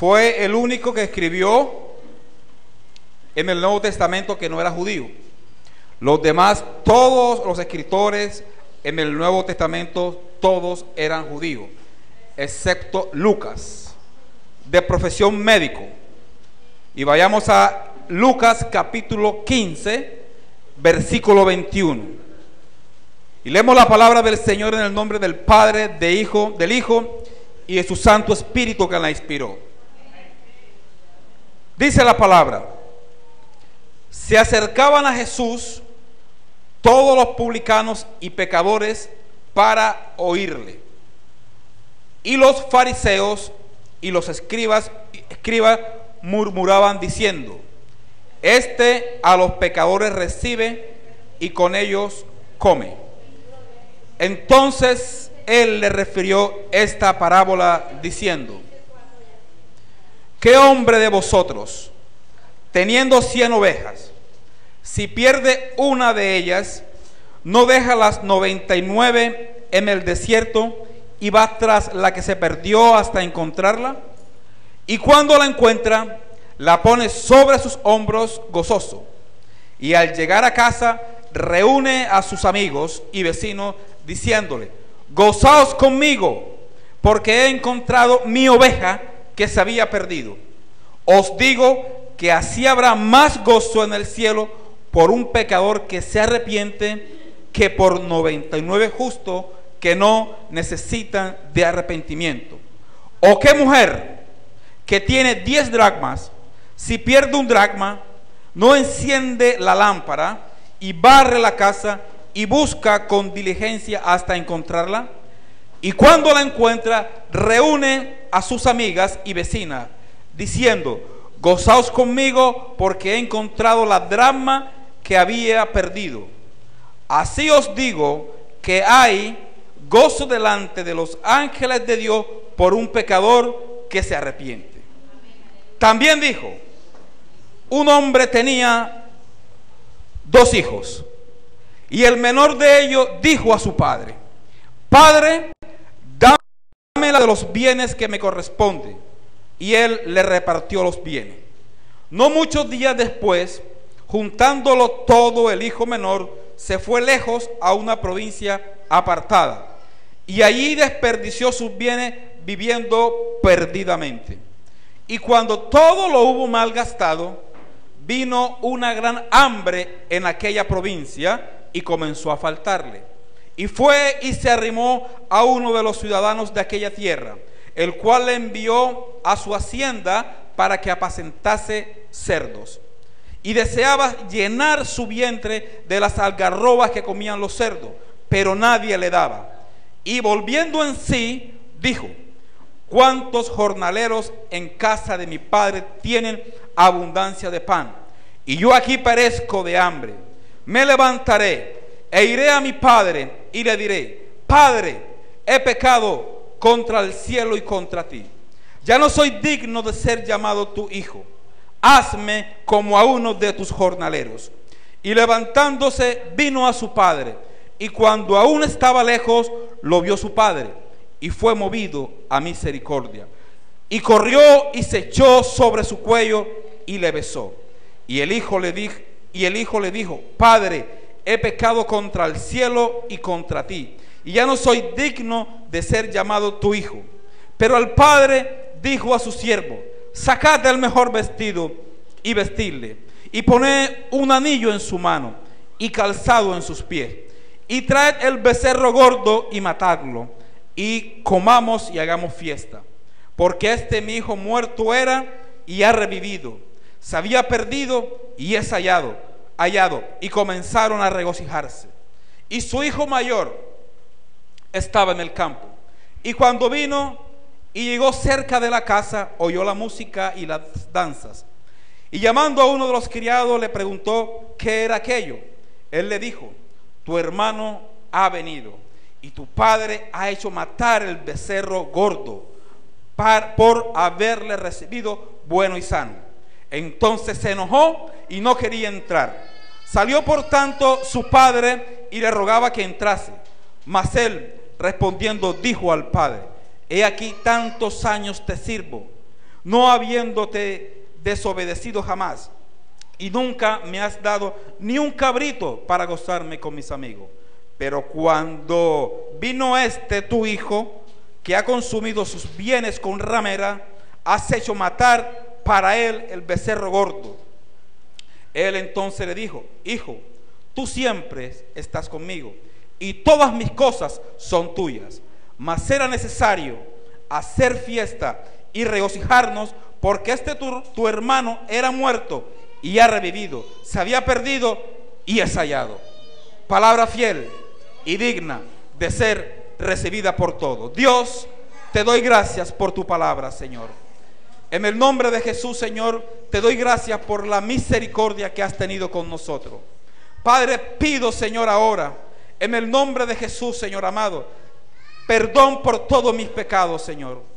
Fue el único que escribió en el Nuevo Testamento que no era judío. Los demás, todos los escritores en el Nuevo Testamento, todos eran judíos, excepto Lucas, de profesión médico. Y vayamos a Lucas capítulo 15, versículo 21. Y leemos la palabra del Señor en el nombre del Padre, del Hijo y de su Santo Espíritu que la inspiró. Dice la palabra: se acercaban a Jesús todos los publicanos y pecadores para oírle. Y los fariseos y los escribas murmuraban diciendo: este a los pecadores recibe y con ellos come. Entonces él le refirió esta parábola diciendo: ¿qué hombre de vosotros, teniendo 100 ovejas, si pierde una de ellas, no deja las 99 en el desierto y va tras la que se perdió hasta encontrarla? Y cuando la encuentra, la pone sobre sus hombros gozoso, y al llegar a casa reúne a sus amigos y vecinos diciéndole: gozaos conmigo, porque he encontrado mi oveja que se había perdido. Os digo que así habrá más gozo en el cielo por un pecador que se arrepiente que por 99 justos que no necesitan de arrepentimiento. ¿O qué mujer que tiene 10 dracmas, si pierde un dracma, no enciende la lámpara y barre la casa y busca con diligencia hasta encontrarla? Y cuando la encuentra, reúne a sus amigas y vecinas diciendo: gozaos conmigo, porque he encontrado la dracma que había perdido. Así os digo que hay gozo delante de los ángeles de Dios por un pecador que se arrepiente. También dijo: un hombre tenía 2 hijos, y el menor de ellos dijo a su padre: Padre, dame la de los bienes que me corresponde. Y él le repartió los bienes. No muchos días después, juntándolo todo, el hijo menor se fue lejos a una provincia apartada, y allí desperdició sus bienes viviendo perdidamente. Y cuando todo lo hubo malgastado, vino una gran hambre en aquella provincia y comenzó a faltarle. Y fue y se arrimó a uno de los ciudadanos de aquella tierra, el cual le envió a su hacienda para que apacentase cerdos. Y deseaba llenar su vientre de las algarrobas que comían los cerdos, pero nadie le daba. Y volviendo en sí, dijo: ¿cuántos jornaleros en casa de mi padre tienen abundancia de pan? Y yo aquí perezco de hambre. Me levantaré e iré a mi padre y le diré: Padre, he pecado contra el cielo y contra ti. Ya no soy digno de ser llamado tu hijo. Hazme como a uno de tus jornaleros. Y levantándose vino a su padre, y cuando aún estaba lejos, lo vio su padre, y fue movido a misericordia. Y corrió y se echó sobre su cuello y le besó. Y el hijo le dijo: Padre, he pecado contra el cielo y contra ti, y ya no soy digno de ser llamado tu hijo. Pero el padre dijo a su siervo: sacad el mejor vestido y vestidle, y poned un anillo en su mano y calzado en sus pies, y traed el becerro gordo y matadlo, y comamos y hagamos fiesta. Porque mi hijo muerto era y ha revivido, se había perdido y es hallado. Y comenzaron a regocijarse. Y su hijo mayor estaba en el campo, y cuando vino y llegó cerca de la casa, oyó la música y las danzas, y llamando a uno de los criados le preguntó qué era aquello. Él le dijo: tu hermano ha venido, y tu padre ha hecho matar el becerro gordo por haberle recibido bueno y sano. Entonces se enojó y no quería entrar. Salió por tanto su padre y le rogaba que entrase. Mas él respondiendo dijo al padre: he aquí tantos años te sirvo, no habiéndote desobedecido jamás, y nunca me has dado ni un cabrito para gozarme con mis amigos. Pero cuando vino tu hijo, que ha consumido sus bienes con ramera, has hecho matar para él el becerro gordo. Él entonces le dijo: hijo, tú siempre estás conmigo, y todas mis cosas son tuyas. Mas era necesario hacer fiesta y regocijarnos, porque tu hermano era muerto y ha revivido, se había perdido y es hallado. Palabra fiel y digna de ser recibida por todos. Dios, te doy gracias por tu palabra, Señor. En el nombre de Jesús, Señor, te doy gracias por la misericordia que has tenido con nosotros. Padre, pido, Señor, ahora, en el nombre de Jesús, Señor amado, perdón por todos mis pecados, Señor.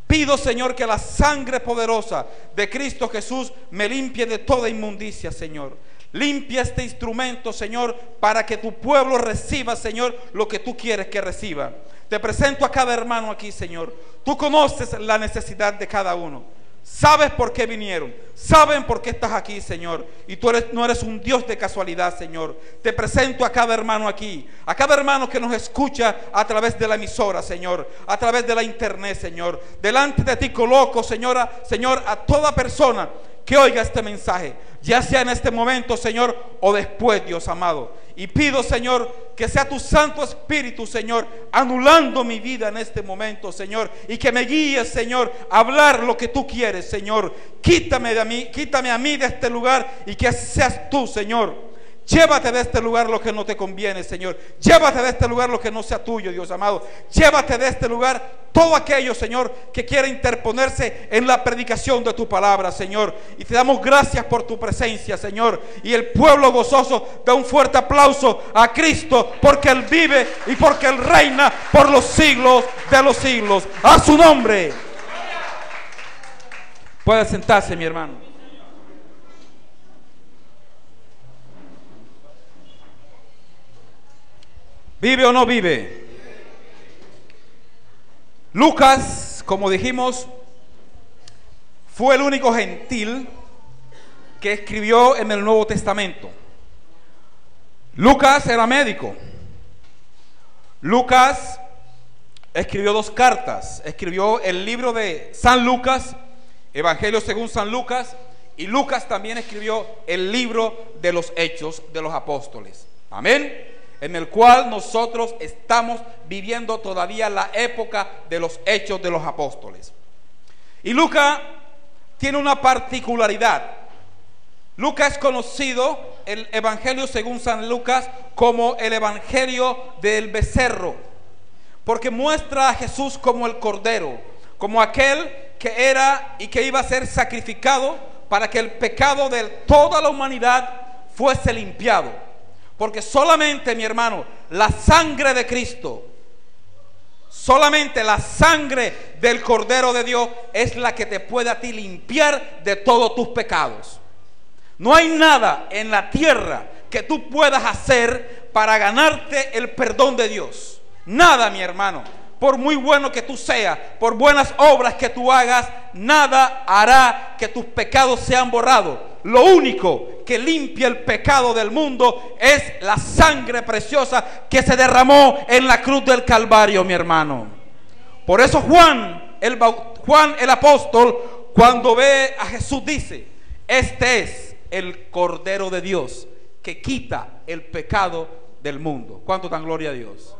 Pido, Señor, que la sangre poderosa de Cristo Jesús me limpie de toda inmundicia, Señor. Limpia este instrumento, Señor, para que tu pueblo reciba, Señor, lo que tú quieres que reciba. Te presento a cada hermano aquí, Señor. Tú conoces la necesidad de cada uno. Sabes por qué vinieron, saben por qué estás aquí, Señor. Y tú no eres un Dios de casualidad, Señor. Te presento a cada hermano aquí, a cada hermano que nos escucha a través de la emisora, Señor, a través de la internet, Señor. Delante de ti coloco, Señor, a toda persona que oiga este mensaje, ya sea en este momento, Señor, o después, Dios amado. Y pido, Señor, que sea tu Santo Espíritu, Señor, anulando mi vida en este momento, Señor, y que me guíes, Señor, a hablar lo que tú quieres, Señor. Quítame a mí de este lugar, y que seas tú, Señor. Llévate de este lugar lo que no te conviene, Señor. Llévate de este lugar lo que no sea tuyo, Dios amado. Llévate de este lugar todo aquello, Señor, que quiera interponerse en la predicación de tu palabra, Señor. Y te damos gracias por tu presencia, Señor. Y el pueblo gozoso da un fuerte aplauso a Cristo, porque Él vive y porque Él reina por los siglos de los siglos. A su nombre. Puede sentarse, mi hermano. ¿Vive o no vive? Lucas, como dijimos, fue el único gentil que escribió en el Nuevo Testamento. Lucas era médico. Lucas escribió 2 cartas. Escribió el libro de San Lucas, Evangelio según San Lucas, y Lucas también escribió el libro de los Hechos de los Apóstoles. Amén. En el cual nosotros estamos viviendo todavía la época de los Hechos de los Apóstoles. Y Lucas tiene una particularidad. Lucas es conocido, el Evangelio según San Lucas, como el Evangelio del becerro, porque muestra a Jesús como el Cordero, como aquel que era y que iba a ser sacrificado para que el pecado de toda la humanidad fuese limpiado. Porque solamente, mi hermano, la sangre de Cristo, solamente la sangre del Cordero de Dios es la que te puede a ti limpiar de todos tus pecados. No hay nada en la tierra que tú puedas hacer para ganarte el perdón de Dios. Nada, mi hermano. Por muy bueno que tú seas, por buenas obras que tú hagas, nada hará que tus pecados sean borrados. Lo único que limpia el pecado del mundo es la sangre preciosa que se derramó en la cruz del Calvario, mi hermano. Por eso Juan el apóstol, cuando ve a Jesús, dice: este es el Cordero de Dios que quita el pecado del mundo. ¿Cuánto dan gloria a Dios?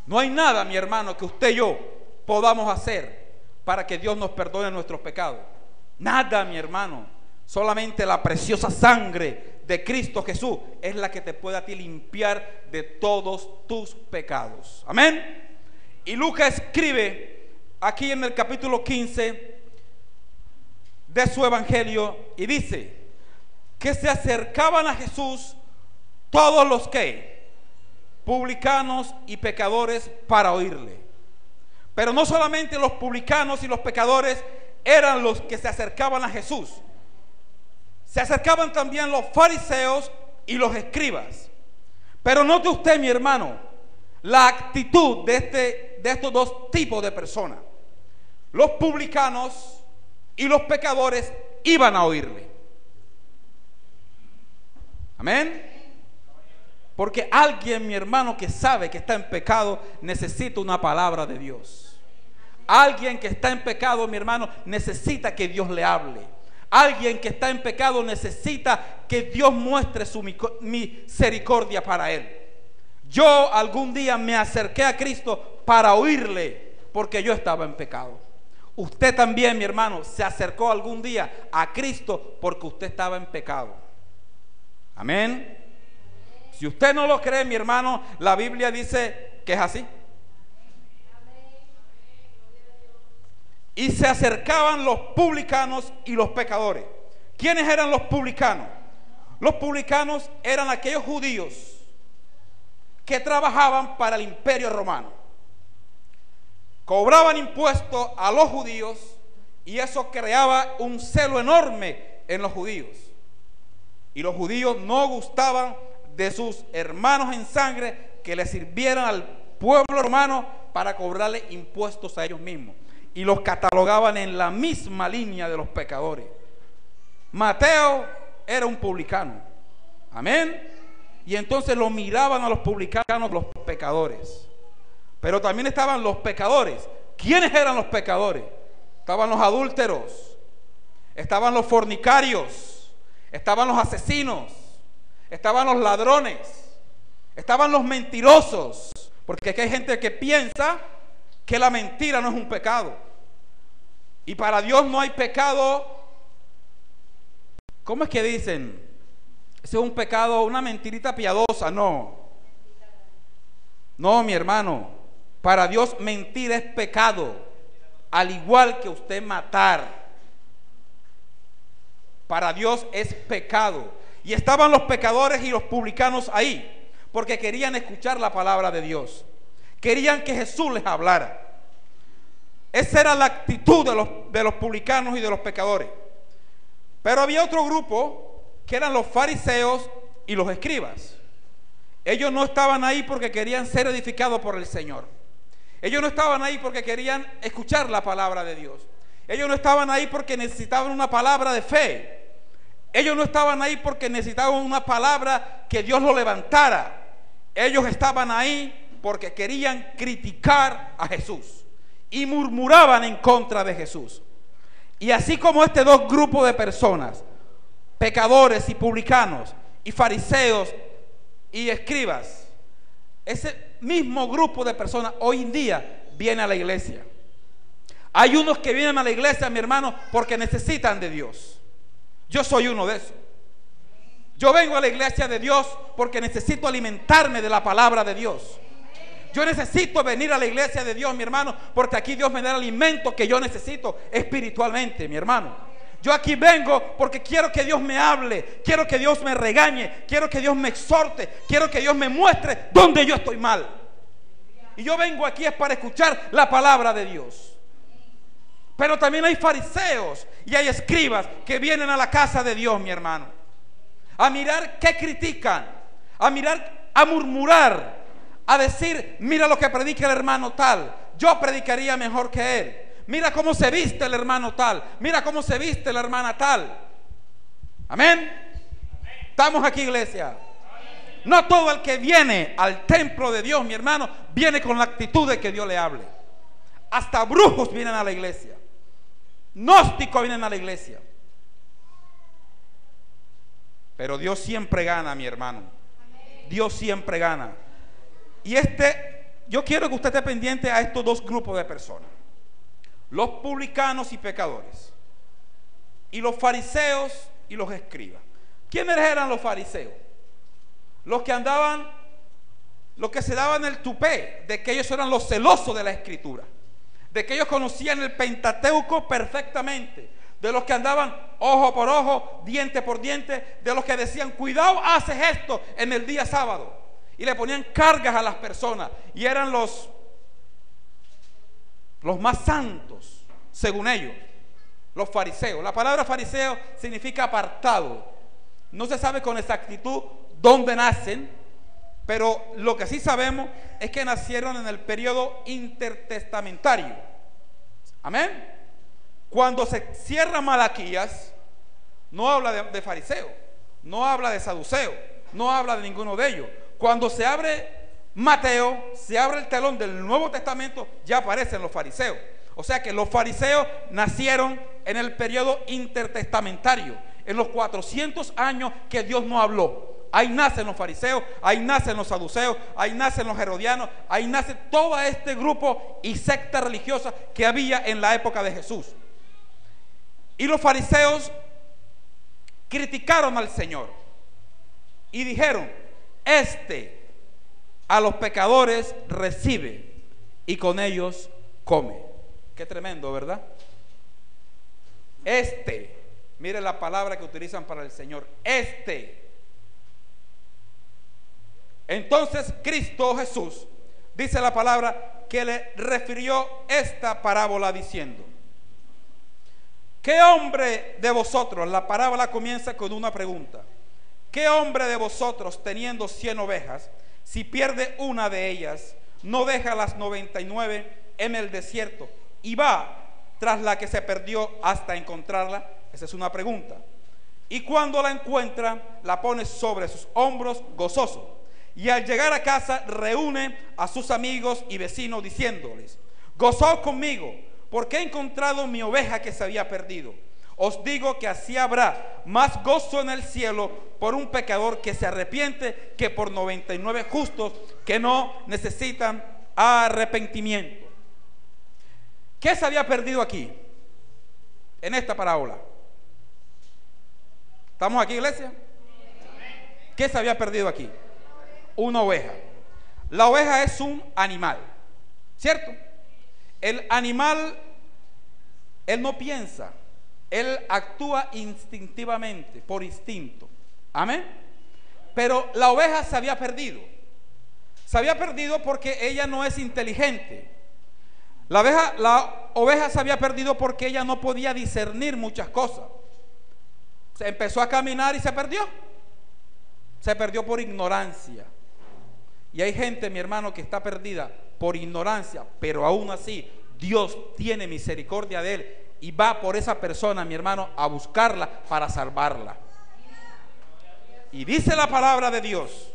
No hay nada, mi hermano, que usted y yo podamos hacer para que Dios nos perdone nuestros pecados. Nada, mi hermano. Solamente la preciosa sangre de Cristo Jesús es la que te puede a ti limpiar de todos tus pecados. Amén. Y Lucas escribe aquí en el capítulo 15 de su evangelio y dice que se acercaban a Jesús todos los que publicanos y pecadores para oírle. Pero no solamente los publicanos y los pecadores eran los que se acercaban a Jesús. Se acercaban también los fariseos y los escribas. Pero note usted, mi hermano, la actitud de estos dos tipos de personas. los publicanos y los pecadores iban a oírle. Amén. Porque alguien, mi hermano, que sabe que está en pecado, necesita una palabra de Dios. Alguien que está en pecado, mi hermano, necesita que Dios le hable. Alguien que está en pecado necesita que Dios muestre su misericordia para él. Yo algún día me acerqué a Cristo para oírle, porque yo estaba en pecado. Usted también, mi hermano, se acercó algún día a Cristo porque usted estaba en pecado. Amén. Si usted no lo cree, mi hermano, la Biblia dice que es así. Y se acercaban los publicanos y los pecadores. ¿Quiénes eran los publicanos? Los publicanos eran aquellos judíos que trabajaban para el imperio romano. Cobraban impuestos a los judíos y eso creaba un celo enorme en los judíos. Y los judíos no gustaban de sus hermanos en sangre que le sirvieran al pueblo romano para cobrarle impuestos a ellos mismos. Y los catalogaban en la misma línea de los pecadores. Mateo era un publicano. Amén. Y entonces lo miraban a los publicanos, los pecadores. Pero también estaban los pecadores. ¿Quiénes eran los pecadores? Estaban los adúlteros, estaban los fornicarios, estaban los asesinos, estaban los ladrones, estaban los mentirosos. Porque aquí hay gente que piensa que la mentira no es un pecado. Y para Dios no hay pecado. ¿Cómo es que dicen? Ese es un pecado, una mentirita piadosa. No, mi hermano. Para Dios mentir es pecado, al igual que usted matar. Para Dios es pecado. Y estaban los pecadores y los publicanos ahí, porque querían escuchar la palabra de Dios. Querían que Jesús les hablara. Esa era la actitud de los publicanos y de los pecadores. Pero había otro grupo que eran los fariseos y los escribas. Ellos no estaban ahí porque querían ser edificados por el Señor. Ellos no estaban ahí porque querían escuchar la palabra de Dios. Ellos no estaban ahí porque necesitaban una palabra de fe. Ellos no estaban ahí porque necesitaban una palabra que Dios lo levantara. Ellos estaban ahí porque querían criticar a Jesús y murmuraban en contra de Jesús. Y así como este dos grupos de personas, pecadores y publicanos, y fariseos y escribas, ese mismo grupo de personas hoy en día viene a la iglesia. Hay unos que vienen a la iglesia, mi hermano, porque necesitan de Dios. Yo soy uno de esos. Yo vengo a la iglesia de Dios porque necesito alimentarme de la palabra de Dios. Yo necesito venir a la iglesia de Dios, mi hermano, porque aquí Dios me da el alimento que yo necesito espiritualmente, mi hermano. Yo aquí vengo porque quiero que Dios me hable, quiero que Dios me regañe, quiero que Dios me exhorte, quiero que Dios me muestre dónde yo estoy mal. Y yo vengo aquí es para escuchar la palabra de Dios. Pero también hay fariseos y hay escribas que vienen a la casa de Dios, mi hermano, a mirar qué critican, a mirar, a murmurar, a decir: mira lo que predica el hermano tal, yo predicaría mejor que él. Mira cómo se viste el hermano tal, mira cómo se viste la hermana tal. Amén. Estamos aquí, iglesia. No todo el que viene al templo de Dios, mi hermano, viene con la actitud de que Dios le hable. Hasta brujos vienen a la iglesia, gnósticos vienen a la iglesia. Pero Dios siempre gana, mi hermano. Dios siempre gana. Y yo quiero que usted esté pendiente a estos dos grupos de personas: los publicanos y pecadores, y los fariseos y los escribas. ¿Quiénes eran los fariseos? Los que andaban, los que se daban el tupé de que ellos eran los celosos de la escritura, de que ellos conocían el Pentateuco perfectamente, de los que andaban ojo por ojo, diente por diente, de los que decían: cuidado, haces esto en el día sábado, y le ponían cargas a las personas, y eran los más santos, según ellos, los fariseos. La palabra fariseo significa apartado. No se sabe con exactitud dónde nacen, pero lo que sí sabemos es que nacieron en el periodo intertestamentario, Amén. Cuando se cierra Malaquías, no habla de fariseo, no habla de saduceo, no habla de ninguno de ellos. Cuando se abre Mateo, se abre el telón del Nuevo Testamento, ya aparecen los fariseos. O sea que los fariseos nacieron en el periodo intertestamentario, en los 400 años que Dios no habló. Ahí nacen los fariseos, ahí nacen los saduceos, ahí nacen los herodianos, ahí nace todo este grupo y secta religiosa que había en la época de Jesús. Y los fariseos criticaron al Señor y dijeron: a los pecadores recibe y con ellos come. Qué tremendo, ¿verdad? Mire la palabra que utilizan para el Señor, Entonces Cristo Jesús, dice la palabra, que le refirió esta parábola diciendo: ¿qué hombre de vosotros? La parábola comienza con una pregunta. ¿Qué hombre de vosotros, teniendo 100 ovejas, si pierde una de ellas, no deja las 99 en el desierto y va tras la que se perdió hasta encontrarla? Esa es una pregunta. Y cuando la encuentra, la pone sobre sus hombros gozoso. Y al llegar a casa, reúne a sus amigos y vecinos diciéndoles: gozaos conmigo, porque he encontrado mi oveja que se había perdido. Os digo que así habrá más gozo en el cielo por un pecador que se arrepiente que por 99 justos que no necesitan arrepentimiento. ¿Qué se había perdido aquí en esta parábola? ¿Estamos aquí, iglesia? ¿Qué se había perdido aquí? Una oveja. La oveja es un animal, ¿cierto? El animal, él no piensa, él actúa instintivamente, por instinto. Amén. Pero la oveja se había perdido. Se había perdido porque ella no es inteligente. La oveja se había perdido porque ella no podía discernir muchas cosas. Se empezó a caminar y se perdió. Se perdió por ignorancia. Y hay gente, mi hermano, que está perdida por ignorancia, pero aún así Dios tiene misericordia de él y va por esa persona, mi hermano, a buscarla para salvarla. Y dice la palabra de Dios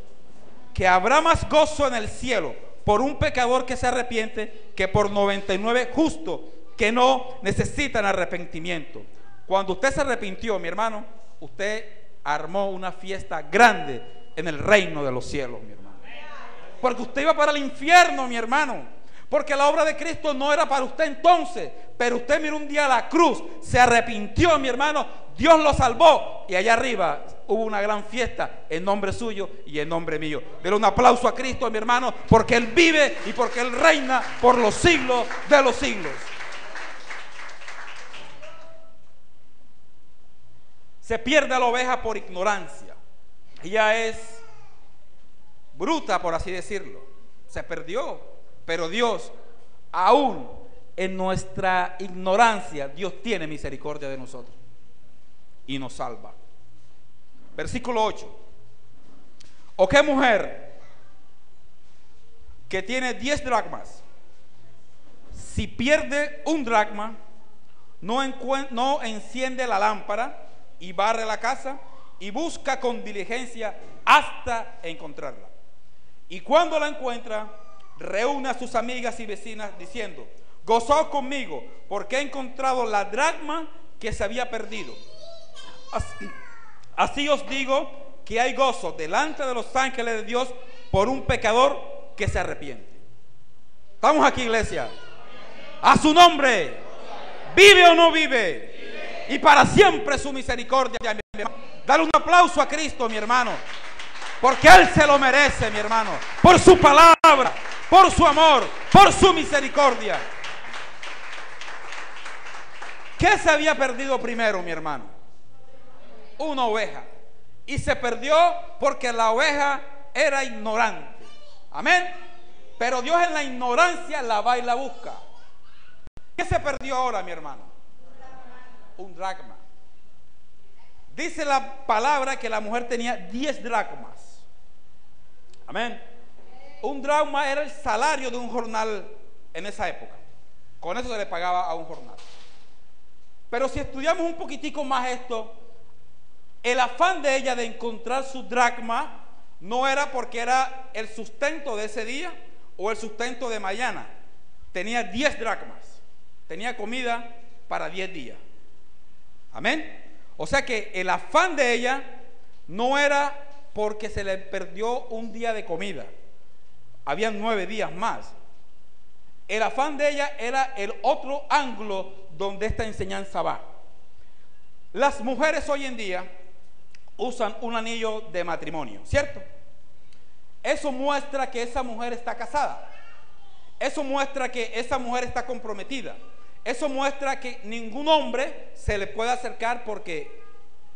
que habrá más gozo en el cielo por un pecador que se arrepiente que por 99 justos que no necesitan arrepentimiento. Cuando usted se arrepintió, mi hermano, usted armó una fiesta grande en el reino de los cielos, mi hermano. Porque usted iba para el infierno, mi hermano. Porque la obra de Cristo no era para usted entonces. Pero usted miró un día a la cruz, se arrepintió, mi hermano, Dios lo salvó. Y allá arriba hubo una gran fiesta en nombre suyo y en nombre mío. Dele un aplauso a Cristo, mi hermano, porque Él vive y porque Él reina por los siglos de los siglos. Se pierde la oveja por ignorancia. Ella es bruta, por así decirlo. Se perdió. Pero Dios, aún en nuestra ignorancia, Dios tiene misericordia de nosotros y nos salva. Versículo 8. ¿O qué mujer que tiene 10 dracmas, si pierde un dracma, no enciende la lámpara y barre la casa y busca con diligencia hasta encontrarla? Y cuando la encuentra, reúne a sus amigas y vecinas diciendo: gozaos conmigo, porque he encontrado la dracma que se había perdido. Así os digo que hay gozo delante de los ángeles de Dios por un pecador que se arrepiente. ¿Estamos aquí, iglesia? A su nombre. ¿Vive o no vive? Y para siempre su misericordia, mi hermano. Dale un aplauso a Cristo, mi hermano, porque Él se lo merece, mi hermano, por su palabra, por su amor, por su misericordia. ¿Qué se había perdido primero, mi hermano? Una oveja. Y se perdió porque la oveja era ignorante. Amén. Pero Dios en la ignorancia la va y la busca. ¿Qué se perdió ahora, mi hermano? Un dracma. Dice la palabra que la mujer tenía 10 dracmas. Amén. Un dracma era el salario de un jornal en esa época. Con eso se le pagaba a un jornal. Pero si estudiamos un poquitico más esto, el afán de ella de encontrar su dracma no era porque era el sustento de ese día o el sustento de mañana. Tenía 10 dracmas. Tenía comida para 10 días. Amén. O sea que el afán de ella no era porque se le perdió un día de comida. Habían 9 días más. El afán de ella era el otro ángulo donde esta enseñanza va. Las mujeres hoy en día usan un anillo de matrimonio, ¿cierto? Eso muestra que esa mujer está casada. Eso muestra que esa mujer está comprometida. Eso muestra que ningún hombre se le puede acercar porque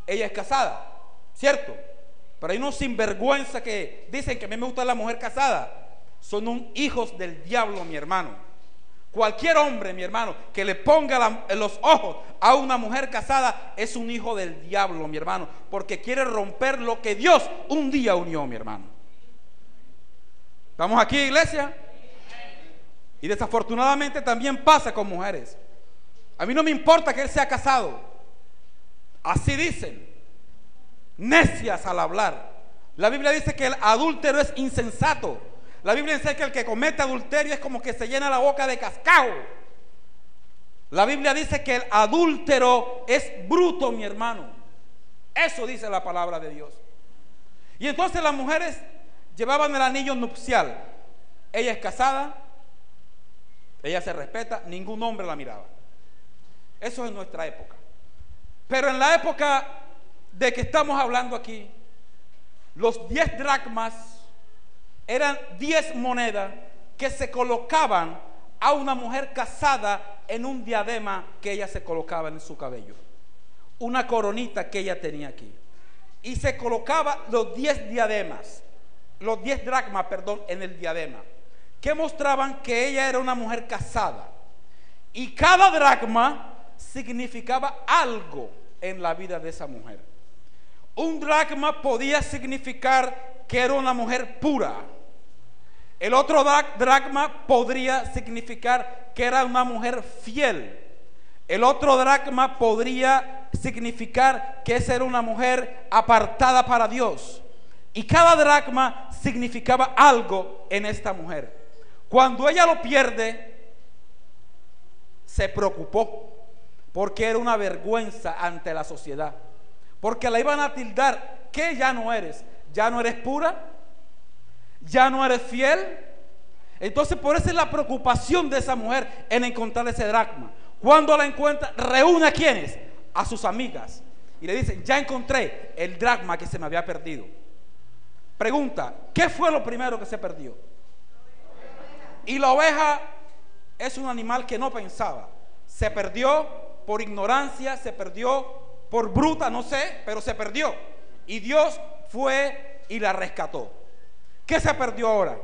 ella es casada, ¿cierto? Pero hay unos sinvergüenza que dicen que a mí me gusta la mujer casada. Son hijos del diablo, mi hermano. Cualquier hombre, mi hermano, que le ponga los ojos a una mujer casada es un hijo del diablo, mi hermano, porque quiere romper lo que Dios un día unió, mi hermano. ¿Estamos aquí, iglesia? Y desafortunadamente también pasa con mujeres. A mí no me importa que él sea casado. Así dicen, necias al hablar. La Biblia dice que el adúltero es insensato. La Biblia dice que el que comete adulterio es como que se llena la boca de cascao. La Biblia dice que el adúltero es bruto, mi hermano. Eso dice la palabra de Dios. Y entonces las mujeres llevaban el anillo nupcial. Ella es casada, ella se respeta, ningún hombre la miraba. Eso es nuestra época. Pero en la época de que estamos hablando aquí, los 10 dracmas eran 10 monedas que se colocaban a una mujer casada en un diadema que ella se colocaba en su cabello, una coronita que ella tenía aquí, y se colocaba los 10 diademas, los 10 dracmas, perdón, en el diadema, que mostraban que ella era una mujer casada, y cada dracma significaba algo en la vida de esa mujer. Un dracma podía significar que era una mujer pura. El otro dracma podría significar que era una mujer fiel. El otro dracma podría significar que esa era una mujer apartada para Dios. Y cada dracma significaba algo en esta mujer. Cuando ella lo pierde, se preocupó, porque era una vergüenza ante la sociedad, porque la iban a tildar. ¿Qué ya no eres? ¿Ya no eres pura? ¿Ya no eres fiel? Entonces por eso es la preocupación de esa mujer en encontrar ese dracma. Cuando la encuentra, reúne a quienes, a sus amigas, y le dicen: ya encontré el dracma que se me había perdido. Pregunta: ¿qué fue lo primero que se perdió? Y la oveja es un animal que no pensaba. Se perdió por ignorancia, se perdió por bruta, no sé, pero se perdió. Y Dios fue y la rescató. ¿Qué se perdió ahora?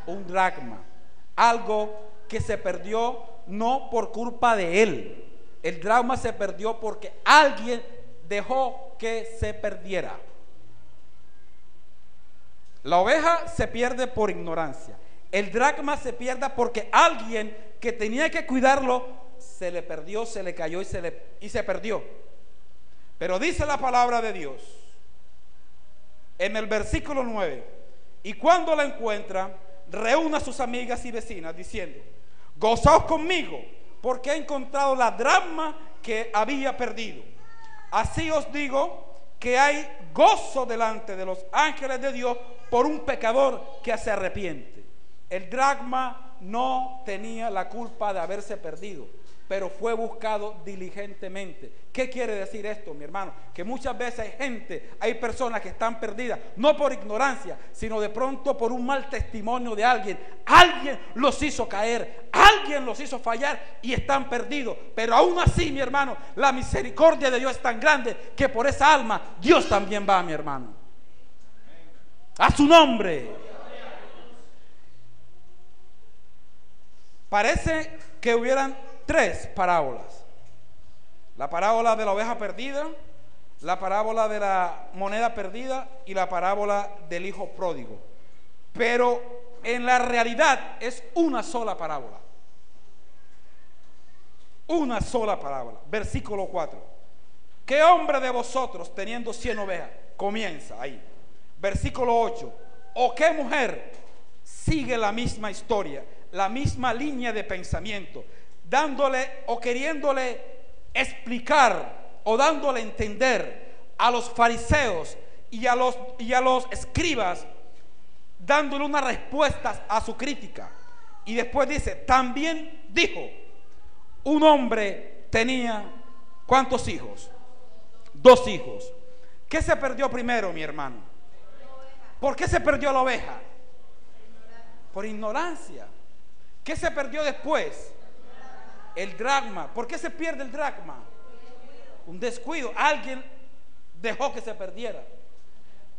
Un dracma. Algo que se perdió no por culpa de él. El dracma se perdió porque alguien dejó que se perdiera. La oveja se pierde por ignorancia. El dracma se pierde porque alguien que tenía que cuidarlo se le perdió, se le cayó y se perdió. Pero dice la palabra de Dios en el versículo 9: y cuando la encuentra, reúne a sus amigas y vecinas diciendo: gozaos conmigo, porque he encontrado la dracma que había perdido. Así os digo que hay gozo delante de los ángeles de Dios por un pecador que se arrepiente. El dracma no tenía la culpa de haberse perdido, pero fue buscado diligentemente. ¿Qué quiere decir esto, mi hermano? Que muchas veces hay personas que están perdidas, no por ignorancia, sino de pronto por un mal testimonio de alguien. Alguien los hizo caer, alguien los hizo fallar y están perdidos. Pero aún así, mi hermano, la misericordia de Dios es tan grande que por esa alma Dios también va, mi hermano. A su nombre. Parece que hubieran 3 parábolas: la parábola de la oveja perdida, la parábola de la moneda perdida y la parábola del hijo pródigo. Pero en la realidad es una sola parábola. una sola parábola. Versículo 4. ¿Qué hombre de vosotros teniendo 100 ovejas? Comienza ahí. Versículo 8. ¿O qué mujer sigue la misma historia, la misma línea de pensamiento, dándole o queriéndole explicar o dándole a entender a los fariseos y a los escribas, dándole unas respuestas a su crítica? Y después dice, también dijo, un hombre tenía ¿cuántos hijos? 2 hijos. ¿Qué se perdió primero, mi hermano? ¿Por qué se perdió la oveja? Por ignorancia. ¿Qué se perdió después? El dracma. ¿Por qué se pierde el dracma? Un descuido. Alguien dejó que se perdiera.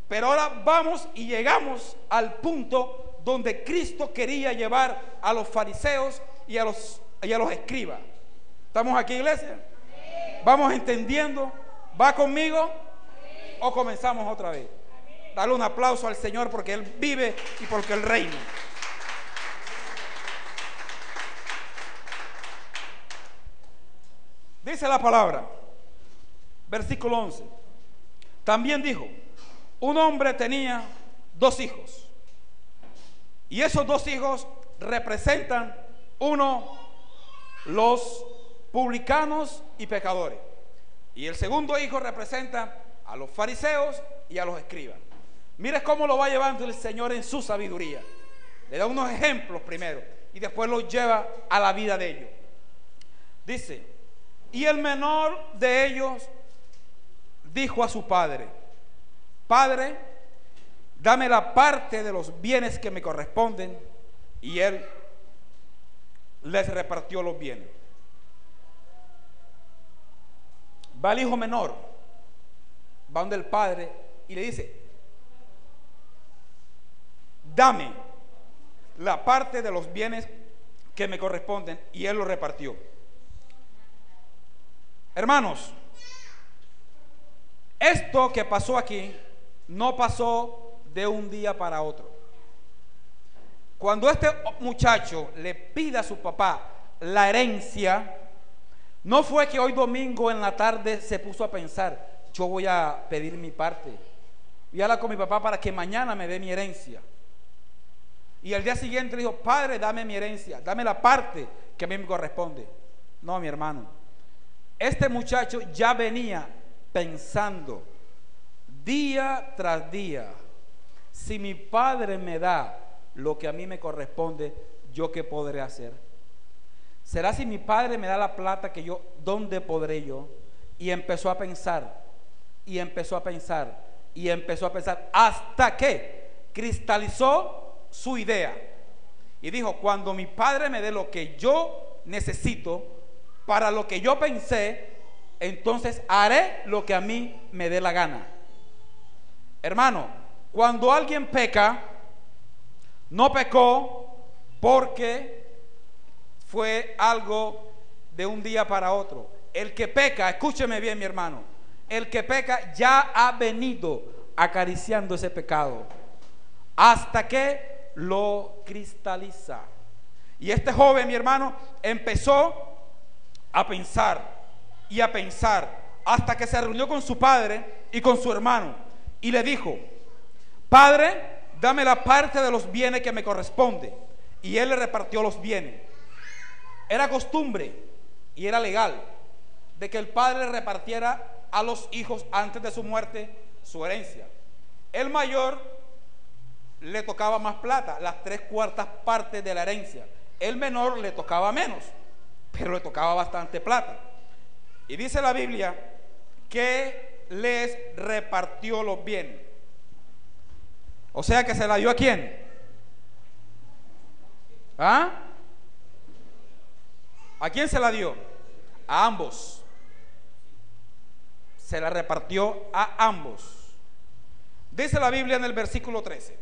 Pero ahora vamos y llegamos al punto donde Cristo quería llevar a los fariseos y a los escribas. ¿Estamos aquí, iglesia? ¿Vamos entendiendo? ¿Va conmigo? ¿O comenzamos otra vez? Dale un aplauso al Señor porque Él vive y porque Él reina. Dice la palabra, versículo 11. También dijo, un hombre tenía 2 hijos. Y esos 2 hijos representan, uno, los publicanos y pecadores. Y el segundo hijo representa a los fariseos y a los escribas. Mire cómo lo va llevando el Señor en su sabiduría. Le da unos ejemplos primero y después los lleva a la vida de ellos. Dice, y el menor de ellos dijo a su padre, Padre, dame la parte de los bienes que me corresponden. Y él les repartió los bienes. Va el hijo menor, va donde el padre y le dice, dame la parte de los bienes que me corresponden. Y él lo repartió. Hermanos, esto que pasó aquí no pasó de un día para otro. Cuando este muchacho le pide a su papá la herencia, no fue que hoy domingo en la tarde se puso a pensar, yo voy a pedir mi parte, voy a hablar con mi papá para que mañana me dé mi herencia. Y al día siguiente le dijo, Padre, dame mi herencia, dame la parte que a mí me corresponde. No, mi hermano, este muchacho ya venía pensando día tras día, si mi padre me da lo que a mí me corresponde, ¿yo qué podré hacer? ¿Será si mi padre me da la plata que yo, dónde podré yo? Y empezó a pensar, y empezó a pensar, y empezó a pensar, hasta que cristalizó su idea. Y dijo, cuando mi padre me dé lo que yo necesito, para lo que yo pensé, entonces haré lo que a mí me dé la gana. Hermano, cuando alguien peca, no pecó porque fue algo de un día para otro. El que peca, escúcheme bien, mi hermano, el que peca ya ha venido acariciando ese pecado hasta que lo cristaliza. Y este joven, mi hermano, empezó a pensar y a pensar hasta que se reunió con su padre y con su hermano y le dijo, Padre, dame la parte de los bienes que me corresponde. Y él le repartió los bienes. Era costumbre y era legal de que el padre le repartiera a los hijos antes de su muerte su herencia. El mayor le tocaba más plata, las 3/4 partes de la herencia. El menor le tocaba menos, pero le tocaba bastante plata. Y dice la Biblia que les repartió los bienes. O sea que se la dio ¿a quién? ¿Ah? ¿A quién se la dio? A ambos. Se la repartió a ambos. Dice la Biblia en el versículo 13.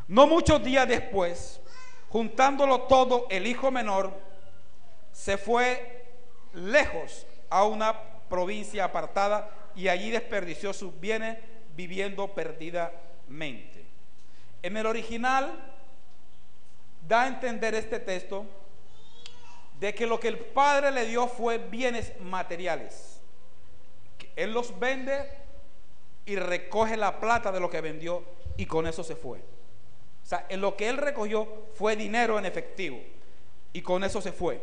No muchos días después, juntándolo todo, el hijo menor se fue lejos a una provincia apartada y allí desperdició sus bienes viviendo perdidamente. En el original da a entender este texto de que lo que el Padre le dio fue bienes materiales. Él los vende y recoge la plata de lo que vendió y con eso se fue. O sea, en lo que él recogió fue dinero en efectivo y con eso se fue.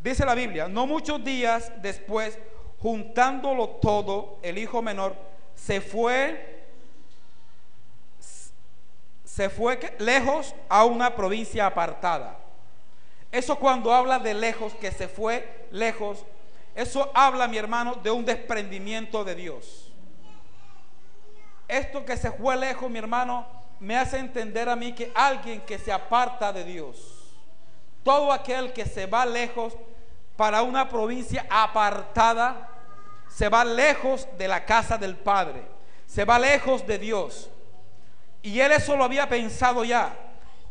Dice la Biblia, no muchos días después, juntándolo todo, el hijo menor se fue lejos a una provincia apartada. Eso cuando habla de lejos, que se fue lejos, eso habla, mi hermano, de un desprendimiento de Dios. Esto que se fue lejos, mi hermano, me hace entender a mí que alguien que se aparta de Dios, todo aquel que se va lejos para una provincia apartada, se va lejos de la casa del Padre, se va lejos de Dios. Y él eso lo había pensado ya,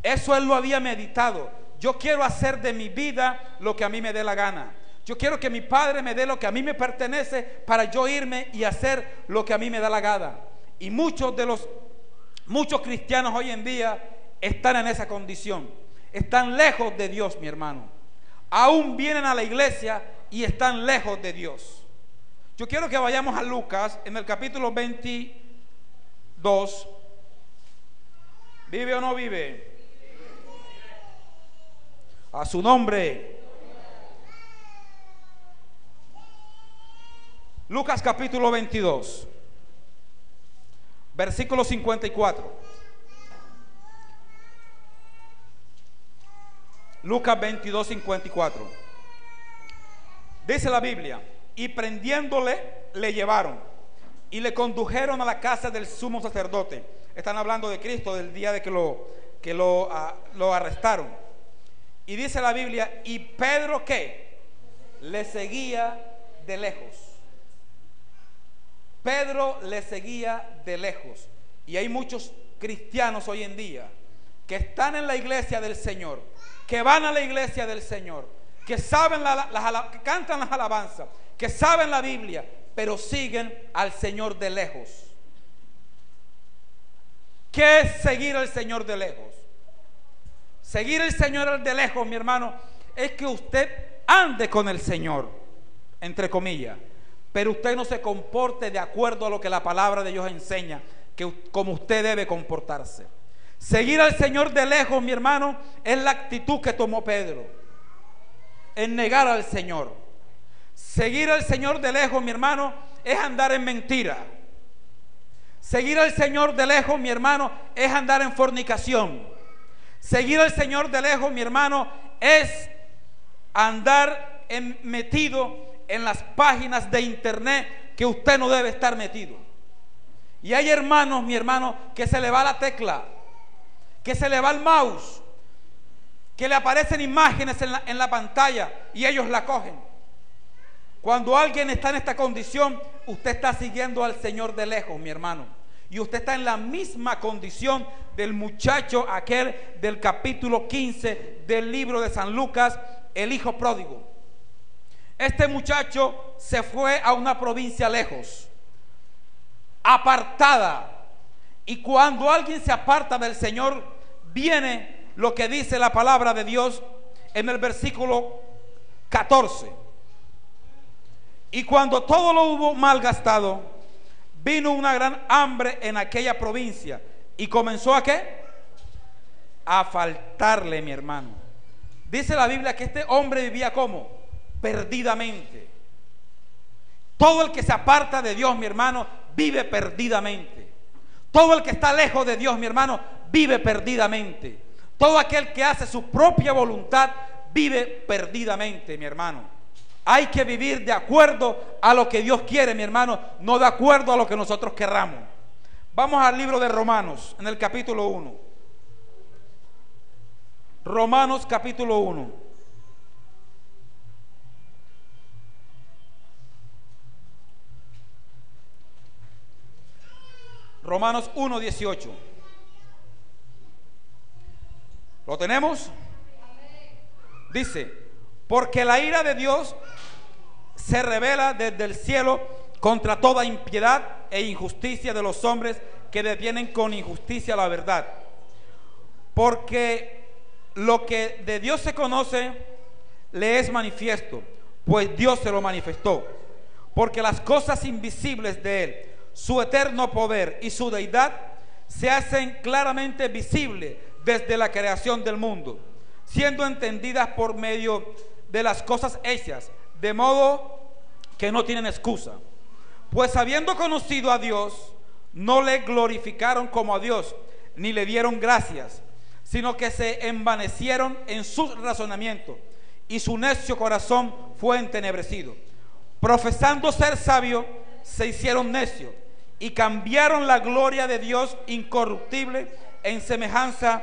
eso él lo había meditado. Yo quiero hacer de mi vida lo que a mí me dé la gana. Yo quiero que mi Padre me dé lo que a mí me pertenece para yo irme y hacer lo que a mí me da la gana. Y muchos cristianos hoy en día están en esa condición. Están lejos de Dios, mi hermano. Aún vienen a la iglesia y están lejos de Dios. Yo quiero que vayamos a Lucas en el capítulo 22. ¿Vive o no vive? A su nombre. Lucas capítulo 22, versículo 54. Lucas 22, 54. Dice la Biblia, y prendiéndole, le llevaron y le condujeron a la casa del sumo sacerdote. Están hablando de Cristo, del día de que lo arrestaron. Y dice la Biblia, y Pedro, ¿qué? Le seguía de lejos. Pedro le seguía de lejos. Y hay muchos cristianos hoy en día que están en la iglesia del Señor, que van a la iglesia del Señor, que saben que cantan las alabanzas, que saben la Biblia, pero siguen al Señor de lejos. ¿Qué es seguir al Señor de lejos? Seguir al Señor de lejos, mi hermano, es que usted ande con el Señor, entre comillas, pero usted no se comporte de acuerdo a lo que la palabra de Dios enseña, como usted debe comportarse. Seguir al Señor de lejos, mi hermano, es la actitud que tomó Pedro, en negar al Señor. Seguir al Señor de lejos, mi hermano, es andar en mentira. Seguir al Señor de lejos, mi hermano, es andar en fornicación. Seguir al Señor de lejos, mi hermano, es andar metido en las páginas de internet que usted no debe estar metido. Y hay hermanos, mi hermano, que se le va la tecla, que se le va el mouse, que le aparecen imágenes en la pantalla y ellos la cogen. Cuando alguien está en esta condición, usted está siguiendo al Señor de lejos, mi hermano. Y usted está en la misma condición del muchacho aquel del capítulo 15 del libro de San Lucas, el hijo pródigo. Este muchacho se fue a una provincia lejos, apartada. Y cuando alguien se aparta del Señor, viene lo que dice la palabra de Dios en el versículo 14. Y cuando todo lo hubo malgastado, vino una gran hambre en aquella provincia. ¿Y comenzó a qué? A faltarle, mi hermano. Dice la Biblia que este hombre vivía ¿cómo? Perdidamente. Todo el que se aparta de Dios, mi hermano, vive perdidamente. Todo el que está lejos de Dios, mi hermano, vive perdidamente. Todo aquel que hace su propia voluntad vive perdidamente, mi hermano. Hay que vivir de acuerdo a lo que Dios quiere, mi hermano, no de acuerdo a lo que nosotros querramos. Vamos al libro de Romanos, en el capítulo 1. Romanos capítulo 1. Romanos 1, 18. ¿Lo tenemos? Dice, porque la ira de Dios se revela desde el cielo contra toda impiedad e injusticia de los hombres que detienen con injusticia la verdad. Porque lo que de Dios se conoce le es manifiesto, pues Dios se lo manifestó. Porque las cosas invisibles de Él, su eterno poder y su deidad, se hacen claramente visibles desde la creación del mundo, siendo entendidas por medio de las cosas hechas, de modo que no tienen excusa. Pues habiendo conocido a Dios, no le glorificaron como a Dios, ni le dieron gracias, sino que se envanecieron en sus razonamientos, y su necio corazón fue entenebrecido. Profesando ser sabios, se hicieron necios, y cambiaron la gloria de Dios incorruptible en semejanza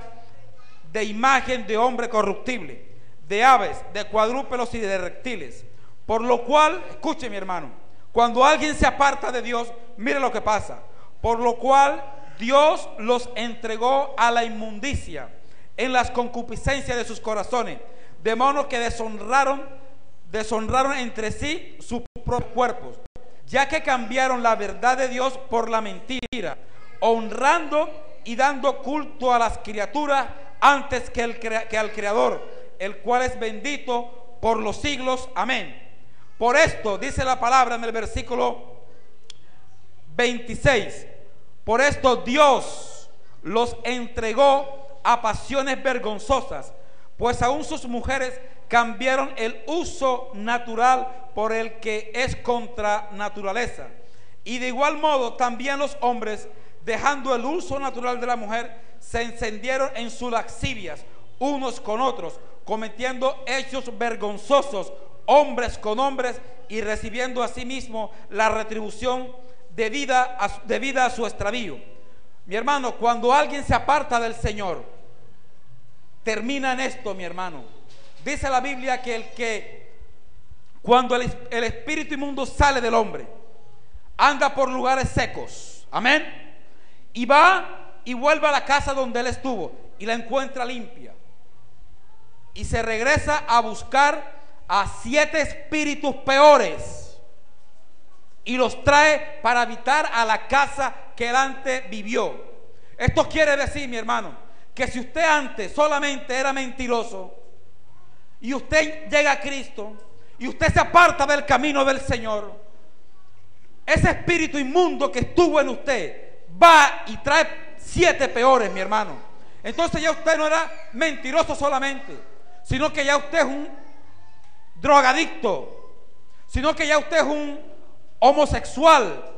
de imagen de hombre corruptible, de aves, de cuadrúpedos y de reptiles. Por lo cual, escuche mi hermano, cuando alguien se aparta de Dios, mire lo que pasa. Por lo cual Dios los entregó a la inmundicia en las concupiscencias de sus corazones, de modo que deshonraron entre sí sus propios cuerpos, ya que cambiaron la verdad de Dios por la mentira, honrando y dando culto a las criaturas antes que al Creador, el cual es bendito por los siglos. Amén. Por esto dice la palabra en el versículo 26: por esto Dios los entregó a pasiones vergonzosas, pues aún sus mujeres cambiaron el uso natural por el que es contra naturaleza. Y de igual modo también los hombres, dejando el uso natural de la mujer, se encendieron en sus lascivias unos con otros, cometiendo hechos vergonzosos hombres con hombres, y recibiendo asimismo la retribución debida a su extravío. Mi hermano, cuando alguien se aparta del Señor, termina en esto, mi hermano. Dice la Biblia que cuando el espíritu inmundo sale del hombre, anda por lugares secos, amén, y va y vuelve a la casa donde él estuvo y la encuentra limpia, y se regresa a buscar a 7 espíritus peores y los trae para habitar a la casa que él antes vivió. Esto quiere decir, mi hermano, que si usted antes solamente era mentiroso y usted llega a Cristo y usted se aparta del camino del Señor, ese espíritu inmundo que estuvo en usted va y trae 7 peores, mi hermano. Entonces ya usted no era mentiroso solamente, sino que ya usted es un drogadicto, sino que ya usted es un homosexual.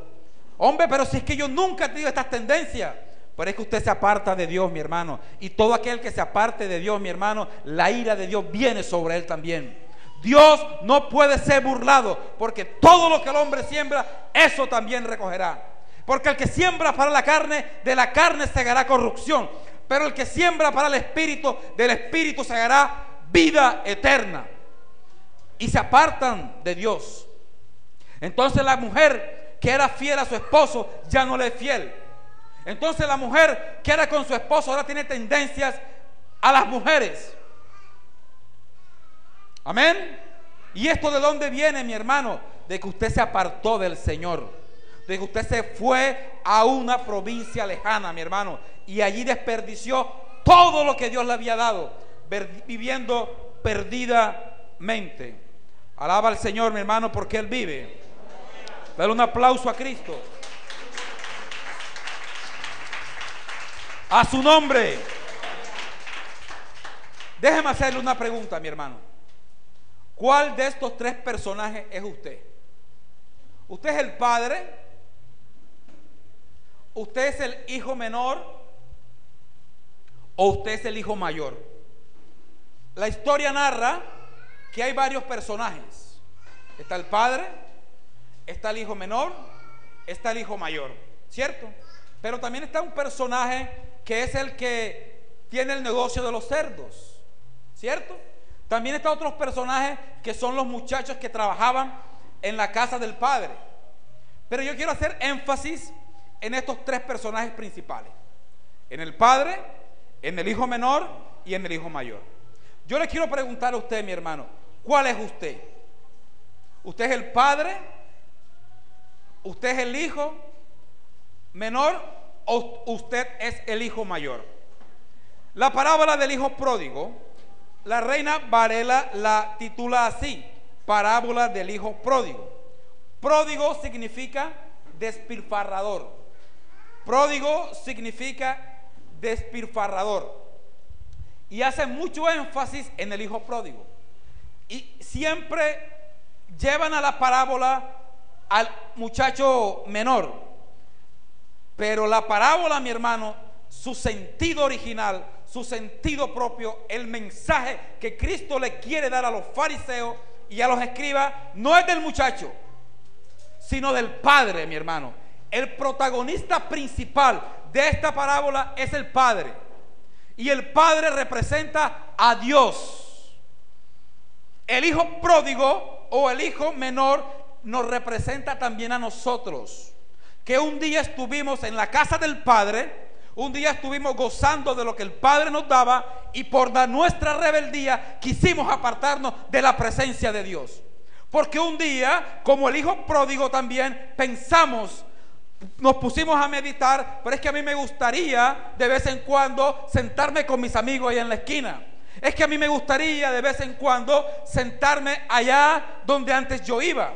Hombre, pero si es que yo nunca he tenido estas tendencias. Pero es que usted se aparta de Dios, mi hermano, y todo aquel que se aparte de Dios, mi hermano, la ira de Dios viene sobre él también. Dios no puede ser burlado, porque todo lo que el hombre siembra, eso también recogerá. Porque el que siembra para la carne, de la carne segará corrupción, pero el que siembra para el espíritu, del espíritu segará vida eterna. Y se apartan de Dios. Entonces la mujer que era fiel a su esposo ya no le es fiel. Entonces la mujer que era con su esposo ahora tiene tendencias a las mujeres. Amén. ¿Y esto de dónde viene, mi hermano? De que usted se apartó del Señor, de que usted se fue a una provincia lejana, mi hermano, y allí desperdició todo lo que Dios le había dado, viviendo perdidamente. Alaba al Señor, mi hermano, porque Él vive. Dale un aplauso a Cristo. A su nombre. Déjeme hacerle una pregunta, mi hermano. ¿Cuál de estos 3 personajes es usted? ¿Usted es el padre? ¿Usted es el hijo menor? ¿O usted es el hijo mayor? La historia narra que hay varios personajes. Está el padre, está el hijo menor, está el hijo mayor, ¿cierto? Pero también está un personaje que es el que tiene el negocio de los cerdos, ¿cierto? También está otros personajes que son los muchachos que trabajaban en la casa del padre. Pero yo quiero hacer énfasis en estos 3 personajes principales: en el padre, en el hijo menor y en el hijo mayor. Yo le quiero preguntar a usted, mi hermano, ¿cuál es usted? ¿Usted es el padre? ¿Usted es el hijo menor? ¿O usted es el hijo mayor? La parábola del hijo pródigo La Reina Varela la titula así: parábola del hijo pródigo. Pródigo significa despilfarrador. Pródigo significa despilfarrador. Y hace mucho énfasis en el hijo pródigo. Y siempre llevan a la parábola al muchacho menor. Pero la parábola, mi hermano, su sentido original, su sentido propio, el mensaje que Cristo le quiere dar a los fariseos y a los escribas, no es del muchacho, sino del padre, mi hermano. El protagonista principal de esta parábola es el padre. Y el padre representa a Dios. El hijo pródigo o el hijo menor nos representa también a nosotros, que un día estuvimos en la casa del Padre, un día estuvimos gozando de lo que el Padre nos daba, y por nuestra rebeldía quisimos apartarnos de la presencia de Dios. Porque un día, como el hijo pródigo, también pensamos, nos pusimos a meditar, pero es que a mí me gustaría de vez en cuando sentarme con mis amigos allá en la esquina. Es que a mí me gustaría de vez en cuando sentarme allá donde antes yo iba.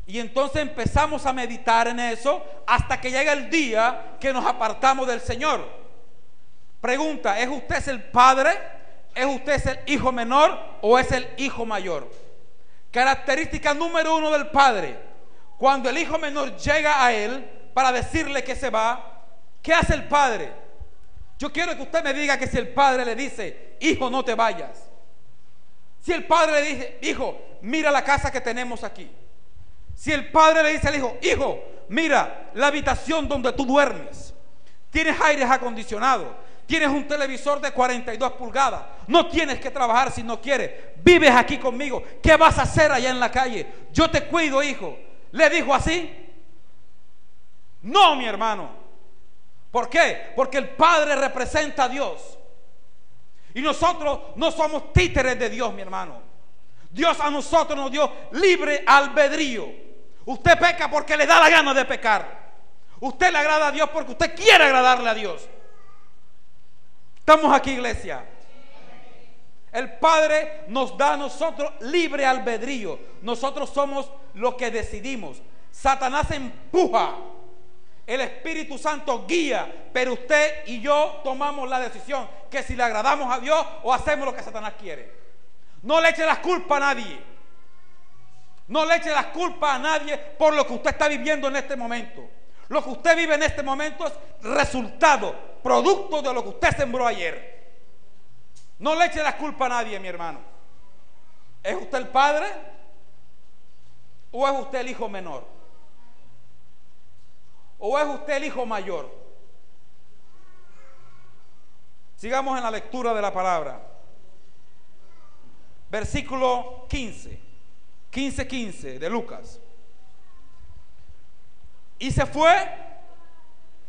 Y entonces empezamos a meditar en eso hasta que llega el día que nos apartamos del Señor. Pregunta: ¿es usted el padre? ¿Es usted el hijo menor o es el hijo mayor? Característica número 1 del padre: cuando el hijo menor llega a él para decirle que se va, ¿qué hace el padre? Yo quiero que usted me diga que si el padre le dice: hijo, no te vayas. Si el padre le dice: hijo, mira la casa que tenemos aquí. Si el padre le dice al hijo: hijo, mira la habitación donde tú duermes, tienes aires acondicionados, tienes un televisor de 42 pulgadas, no tienes que trabajar si no quieres, vives aquí conmigo, ¿qué vas a hacer allá en la calle? Yo te cuido, hijo. ¿Le dijo así? No, mi hermano. ¿Por qué? Porque el padre representa a Dios, y nosotros no somos títeres de Dios, mi hermano. Dios a nosotros nos dio libre albedrío. Usted peca porque le da la gana de pecar. Usted le agrada a Dios porque usted quiere agradarle a Dios. Estamos aquí, iglesia. El Padre nos da a nosotros libre albedrío. Nosotros somos los que decidimos. Satanás empuja, el Espíritu Santo guía, pero usted y yo tomamos la decisión que si le agradamos a Dios o hacemos lo que Satanás quiere. No le eche las culpas a nadie. No le eche las culpas a nadie por lo que usted está viviendo en este momento. Lo que usted vive en este momento es resultado, producto de lo que usted sembró ayer. No le eche las culpas a nadie, mi hermano. ¿Es usted el padre o es usted el hijo menor? ¿O es usted el hijo mayor? Sigamos en la lectura de la palabra. Versículo 15 de Lucas. Y se fue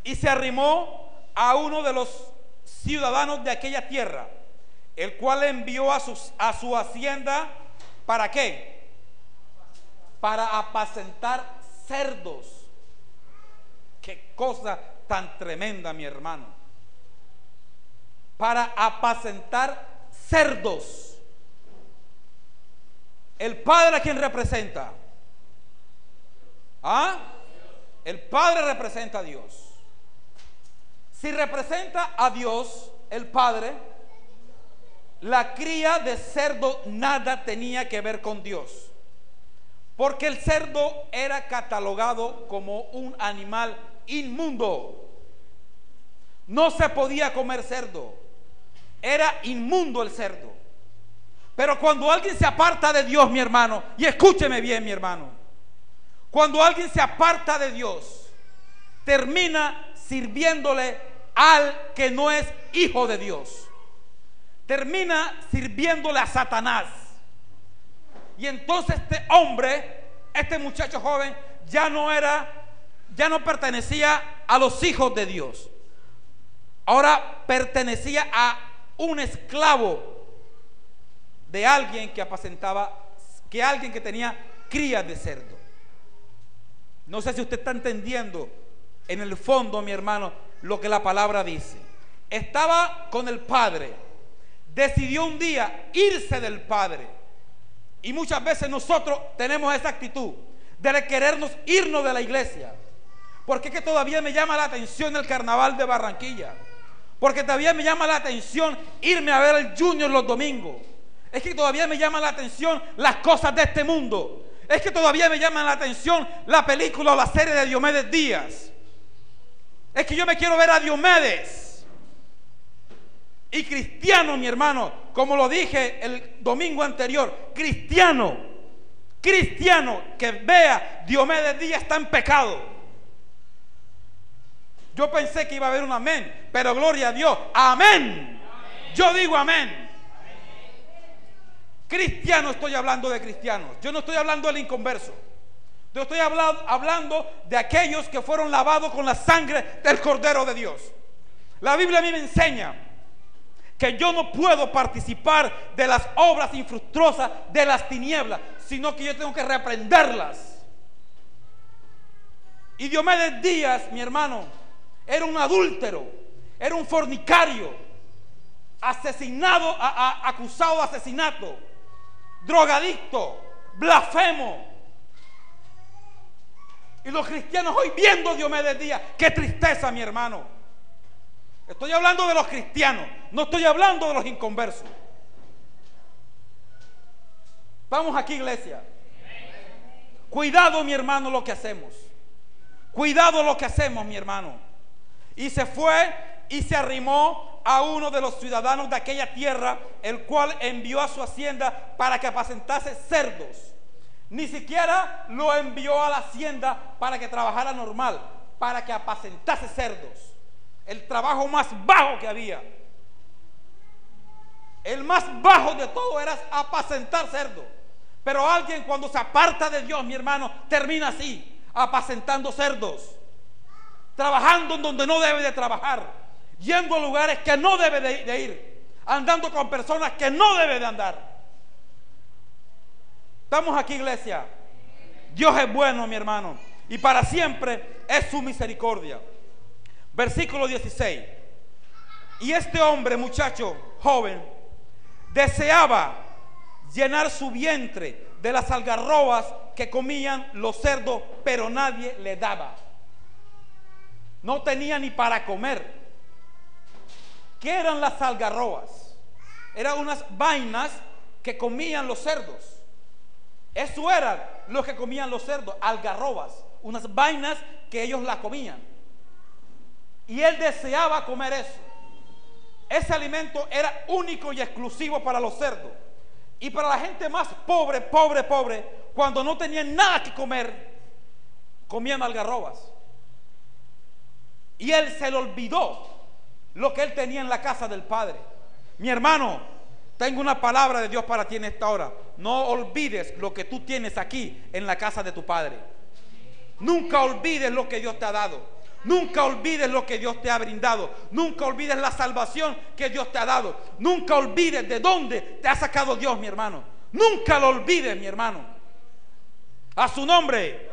y se arrimó a uno de los ciudadanos de aquella tierra, el cual le envió a su hacienda. ¿Para qué? Para apacentar cerdos. Qué cosa tan tremenda, mi hermano. Para apacentar cerdos. ¿El padre a quién representa? ¿Ah? El padre representa a Dios. Si representa a Dios, el padre, la cría de cerdo nada tenía que ver con Dios, porque el cerdo era catalogado como un animal inmundo. No se podía comer cerdo, era inmundo el cerdo. Pero cuando alguien se aparta de Dios, mi hermano, y escúcheme bien, mi hermano, cuando alguien se aparta de Dios, termina sirviéndole al que no es hijo de Dios. Termina sirviéndole a Satanás. Y entonces este hombre, este muchacho joven, ya no pertenecía a los hijos de Dios. Ahora pertenecía a un esclavo de alguien que apacentaba, alguien que tenía crías de cerdo. No sé si usted está entendiendo en el fondo, mi hermano, lo que la palabra dice. Estaba con el padre, decidió un día irse del Padre. Y muchas veces nosotros tenemos esa actitud de querernos irnos de la iglesia. Porque es que todavía me llama la atención el carnaval de Barranquilla. Porque todavía me llama la atención irme a ver el Junior los domingos. Es que todavía me llama la atención las cosas de este mundo. Es que todavía me llama la atención la película o la serie de Diomedes Díaz. Es que yo me quiero ver a Diomedes. Y cristiano, mi hermano, como lo dije el domingo anterior, cristiano que vea Diomedes Díaz está en pecado. Yo pensé que iba a haber un amén, pero gloria a Dios, amén. Yo digo amén. Cristiano, estoy hablando de cristianos. Yo no estoy hablando del inconverso. Yo estoy hablando de aquellos que fueron lavados con la sangre del Cordero de Dios. La Biblia a mí me enseña que yo no puedo participar de las obras infructuosas de las tinieblas, sino que yo tengo que reprenderlas. Y Diomedes Díaz, mi hermano, era un adúltero, era un fornicario, asesinado, acusado de asesinato, drogadicto, blasfemo. Y los cristianos hoy viendo a Diomedes Díaz, qué tristeza, mi hermano. Estoy hablando de los cristianos, no estoy hablando de los inconversos. Vamos aquí, iglesia. Cuidado, mi hermano, lo que hacemos. Cuidado lo que hacemos, mi hermano. Y se fue y se arrimó a uno de los ciudadanos de aquella tierra, el cual envió a su hacienda para que apacentase cerdos. Ni siquiera lo envió a la hacienda para que trabajara normal, para que apacentase cerdos. El trabajo más bajo que había. El más bajo de todo era apacentar cerdos. Pero alguien cuando se aparta de Dios, mi hermano, termina así, apacentando cerdos, trabajando en donde no debe de trabajar, yendo a lugares que no debe de ir, andando con personas que no debe de andar. Estamos aquí, iglesia. Dios es bueno, mi hermano, y para siempre es su misericordia. Versículo 16. Y este hombre, muchacho joven, deseaba llenar su vientre de las algarrobas que comían los cerdos, pero nadie le daba. No tenía ni para comer. ¿Qué eran las algarrobas? Eran unas vainas que comían los cerdos. Eso era lo que comían los cerdos, algarrobas, unas vainas que ellos la comían. Y él deseaba comer eso. Ese alimento era único y exclusivo para los cerdos. Y para la gente más pobre, cuando no tenían nada que comer, comían algarrobas. Y él se le olvidó lo que él tenía en la casa del Padre. Mi hermano, tengo una palabra de Dios para ti en esta hora. No olvides lo que tú tienes aquí en la casa de tu Padre. Nunca olvides lo que Dios te ha dado. Nunca olvides lo que Dios te ha brindado. Nunca olvides la salvación que Dios te ha dado. Nunca olvides de dónde te ha sacado Dios, mi hermano. Nunca lo olvides, mi hermano. A su nombre.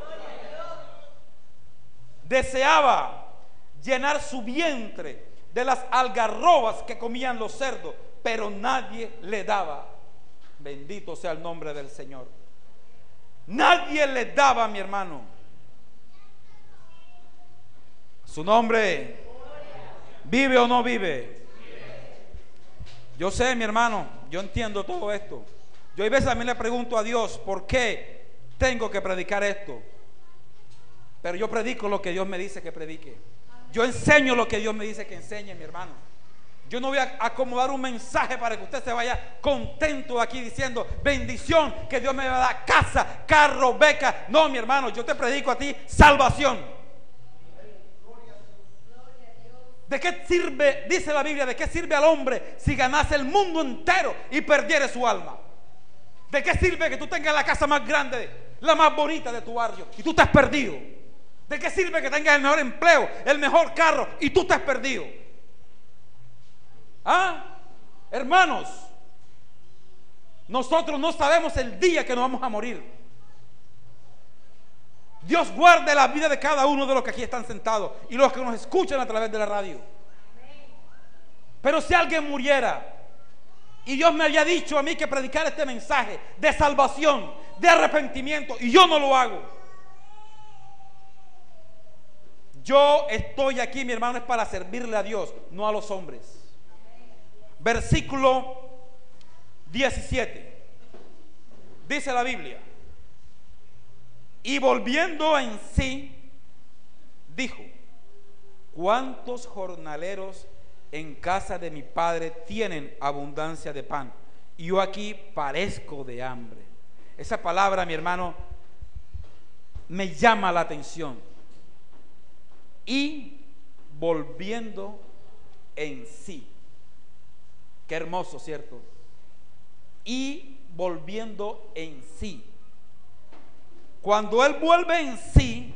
Deseaba llenar su vientre de las algarrobas que comían los cerdos, pero nadie le daba. Bendito sea el nombre del Señor. Nadie le daba, mi hermano. Su nombre. ¿Vive o no vive? Yo sé, mi hermano, yo entiendo todo esto. Yo a veces también le pregunto a Dios, ¿por qué tengo que predicar esto? Pero yo predico lo que Dios me dice que predique. Yo enseño lo que Dios me dice que enseñe, mi hermano. Yo no voy a acomodar un mensaje para que usted se vaya contento aquí diciendo bendición, que Dios me va a dar casa, carro, beca. No, mi hermano, yo te predico a ti salvación. ¿De qué sirve, dice la Biblia, de qué sirve al hombre si ganase el mundo entero y perdiere su alma? ¿De qué sirve que tú tengas la casa más grande, la más bonita de tu barrio y tú estás perdido? ¿De qué sirve que tengas el mejor empleo, el mejor carro y tú estás perdido? Hermanos, nosotros no sabemos el día que nos vamos a morir. Dios guarde la vida de cada uno de los que aquí están sentados y los que nos escuchan a través de la radio. Pero si alguien muriera Y Dios me había dicho a mí que predicar este mensaje de salvación, de arrepentimiento, y yo no lo hago. Yo estoy aquí, mi hermano, es para servirle a Dios, no a los hombres. Versículo 17. Dice la Biblia: y volviendo en sí, dijo: ¿cuántos jornaleros en casa de mi padre tienen abundancia de pan, y yo aquí parezco de hambre? Esa palabra, mi hermano, me llama la atención. Y volviendo en sí. Qué hermoso, ¿cierto? Y volviendo en sí. Cuando él vuelve en sí,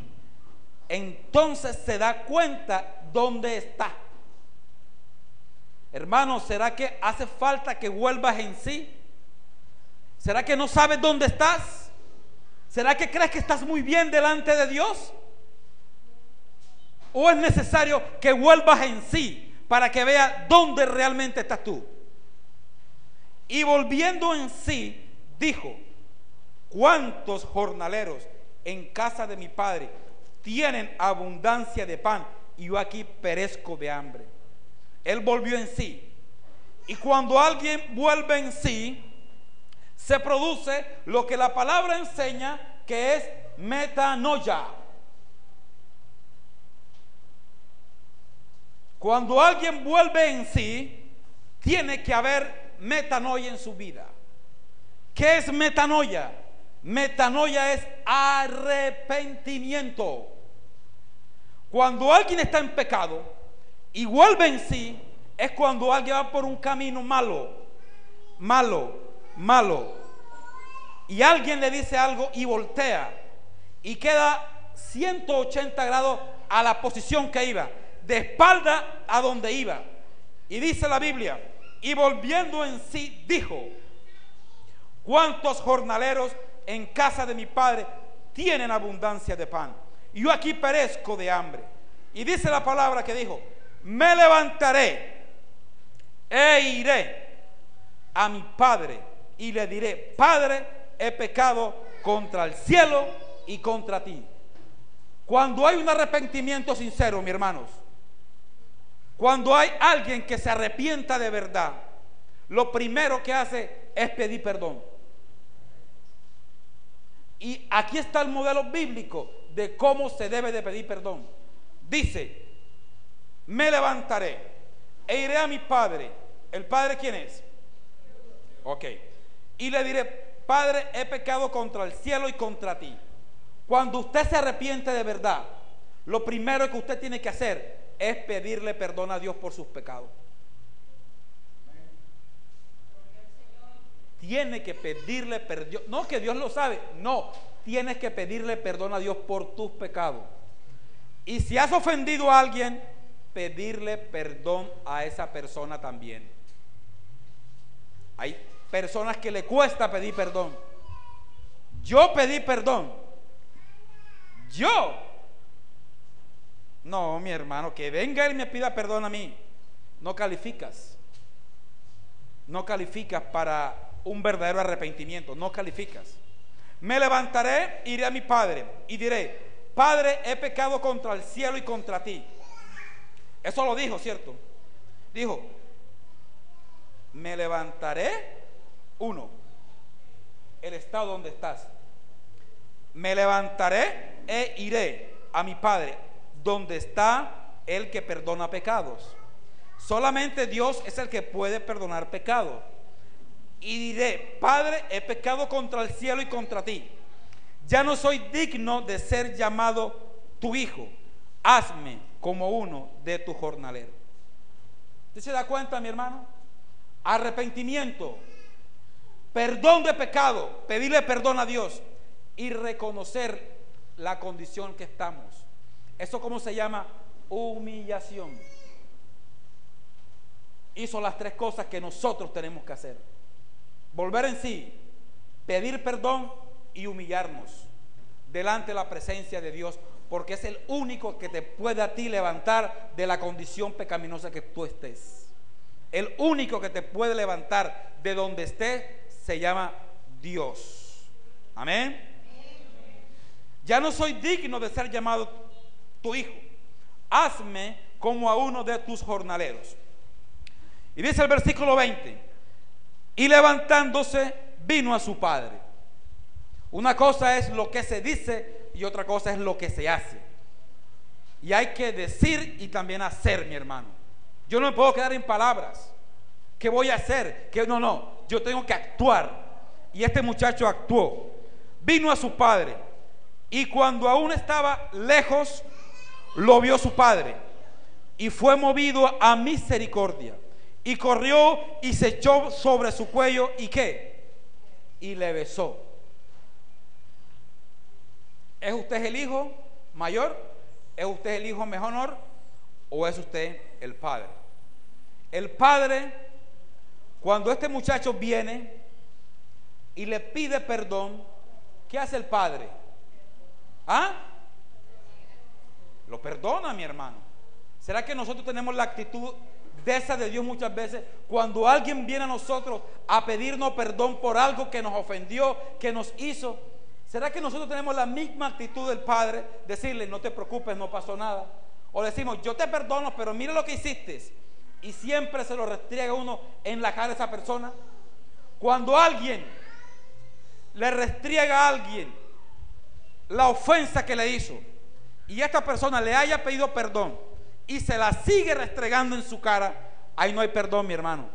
entonces se da cuenta dónde está. Hermano, ¿será que hace falta que vuelvas en sí? ¿Será que no sabes dónde estás? ¿Será que crees que estás muy bien delante de Dios? ¿O es necesario que vuelvas en sí para que veas dónde realmente estás tú? Y volviendo en sí, dijo: ¿cuántos jornaleros en casa de mi padre tienen abundancia de pan, y yo aquí perezco de hambre? Él volvió en sí. Y cuando alguien vuelve en sí, se produce lo que la palabra enseña, que es metanoia. Cuando alguien vuelve en sí, tiene que haber metanoia en su vida. ¿Qué es metanoia? Metanoia es arrepentimiento. Cuando alguien está en pecado y vuelve en sí, es cuando alguien va por un camino malo, y alguien le dice algo y voltea y queda 180 grados a la posición que iba, de espalda a donde iba. Y dice la Biblia: y volviendo en sí, dijo: ¿cuántos jornaleros en casa de mi padre tienen abundancia de pan, y yo aquí perezco de hambre? Y dice la palabra que dijo: me levantaré e iré a mi padre y le diré: Padre, he pecado contra el cielo y contra ti. Cuando hay un arrepentimiento sincero, mis hermanos, cuando hay alguien que se arrepienta de verdad, lo primero que hace es pedir perdón. Y aquí está el modelo bíblico de cómo se debe de pedir perdón. Dice: me levantaré e iré a mi padre. ¿El padre quién es? Ok. Y le diré: Padre, he pecado contra el cielo y contra ti. Cuando usted se arrepiente de verdad, lo primero que usted tiene que hacer es pedirle perdón a Dios por sus pecados. Tiene que pedirle perdón. No que Dios lo sabe, no. Tienes que pedirle perdón a Dios por tus pecados. Y si has ofendido a alguien, pedirle perdón a esa persona también. Hay personas que le cuesta pedir perdón. Yo pedí perdón. Yo. No, mi hermano, que venga él y me pida perdón a mí. No calificas. No calificas para un verdadero arrepentimiento. No calificas. Me levantaré, iré a mi padre y diré: Padre, he pecado contra el cielo y contra ti. Eso lo dijo, ¿cierto? Dijo: me levantaré. Uno, el estado donde estás. Me levantaré e iré a mi padre, donde está el que perdona pecados. Solamente Dios es el que puede perdonar pecados. Y diré: Padre, he pecado contra el cielo y contra ti. Ya no soy digno de ser llamado tu hijo. Hazme como uno de tus jornaleros. ¿Usted se da cuenta, mi hermano? Arrepentimiento, perdón de pecado, pedirle perdón a Dios y reconocer la condición que estamos. ¿Eso cómo se llama? Humillación. Hizo las tres cosas que nosotros tenemos que hacer: volver en sí, pedir perdón y humillarnos delante de la presencia de Dios, porque es el único que te puede a ti levantar de la condición pecaminosa que tú estés. El único que te puede levantar de donde estés se llama Dios. Amén. Ya no soy digno de ser llamado tu hijo. Hazme como a uno de tus jornaleros. Y dice el versículo 20: y levantándose vino a su padre. Una cosa es lo que se dice y otra cosa es lo que se hace. Y hay que decir y también hacer, mi hermano. Yo no me puedo quedar en palabras. ¿Qué voy a hacer? No, yo tengo que actuar. Y este muchacho actuó. Vino a su padre, y cuando aún estaba lejos, lo vio su padre, y fue movido a misericordia, y corrió y se echó sobre su cuello, ¿y qué? Y le besó. ¿Es usted el hijo mayor? ¿Es usted el hijo menor? ¿O es usted el padre? El padre, cuando este muchacho viene y le pide perdón, ¿qué hace el padre? ¿Ah? Lo perdona, mi hermano. ¿Será que nosotros tenemos la actitud de esa de Dios muchas veces? Cuando alguien viene a nosotros a pedirnos perdón por algo que nos ofendió, que nos hizo, ¿será que nosotros tenemos la misma actitud del padre? Decirle, no te preocupes, no pasó nada. O decimos, yo te perdono, pero mira lo que hiciste, y siempre se lo restriega uno en la cara a esa persona. Cuando alguien le restriega a alguien la ofensa que le hizo, y esta persona le haya pedido perdón y se la sigue restregando en su cara, ahí no hay perdón, mi hermano.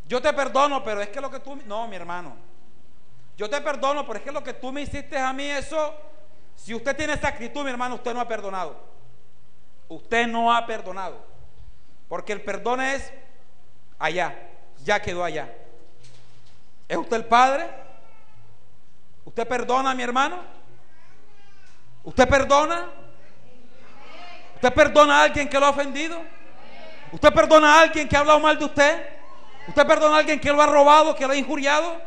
Yo te perdono, pero es que lo que tú... No, mi hermano, yo te perdono, pero es que lo que tú me hiciste a mí, eso... Si usted tiene esa actitud, mi hermano, usted no ha perdonado. Usted no ha perdonado, porque el perdón es allá, ya quedó allá. ¿Es usted el padre? ¿Usted perdona, mi hermano? ¿Usted perdona? ¿Usted perdona a alguien que lo ha ofendido? ¿Usted perdona a alguien que ha hablado mal de usted? ¿Usted perdona a alguien que lo ha robado, que lo ha injuriado?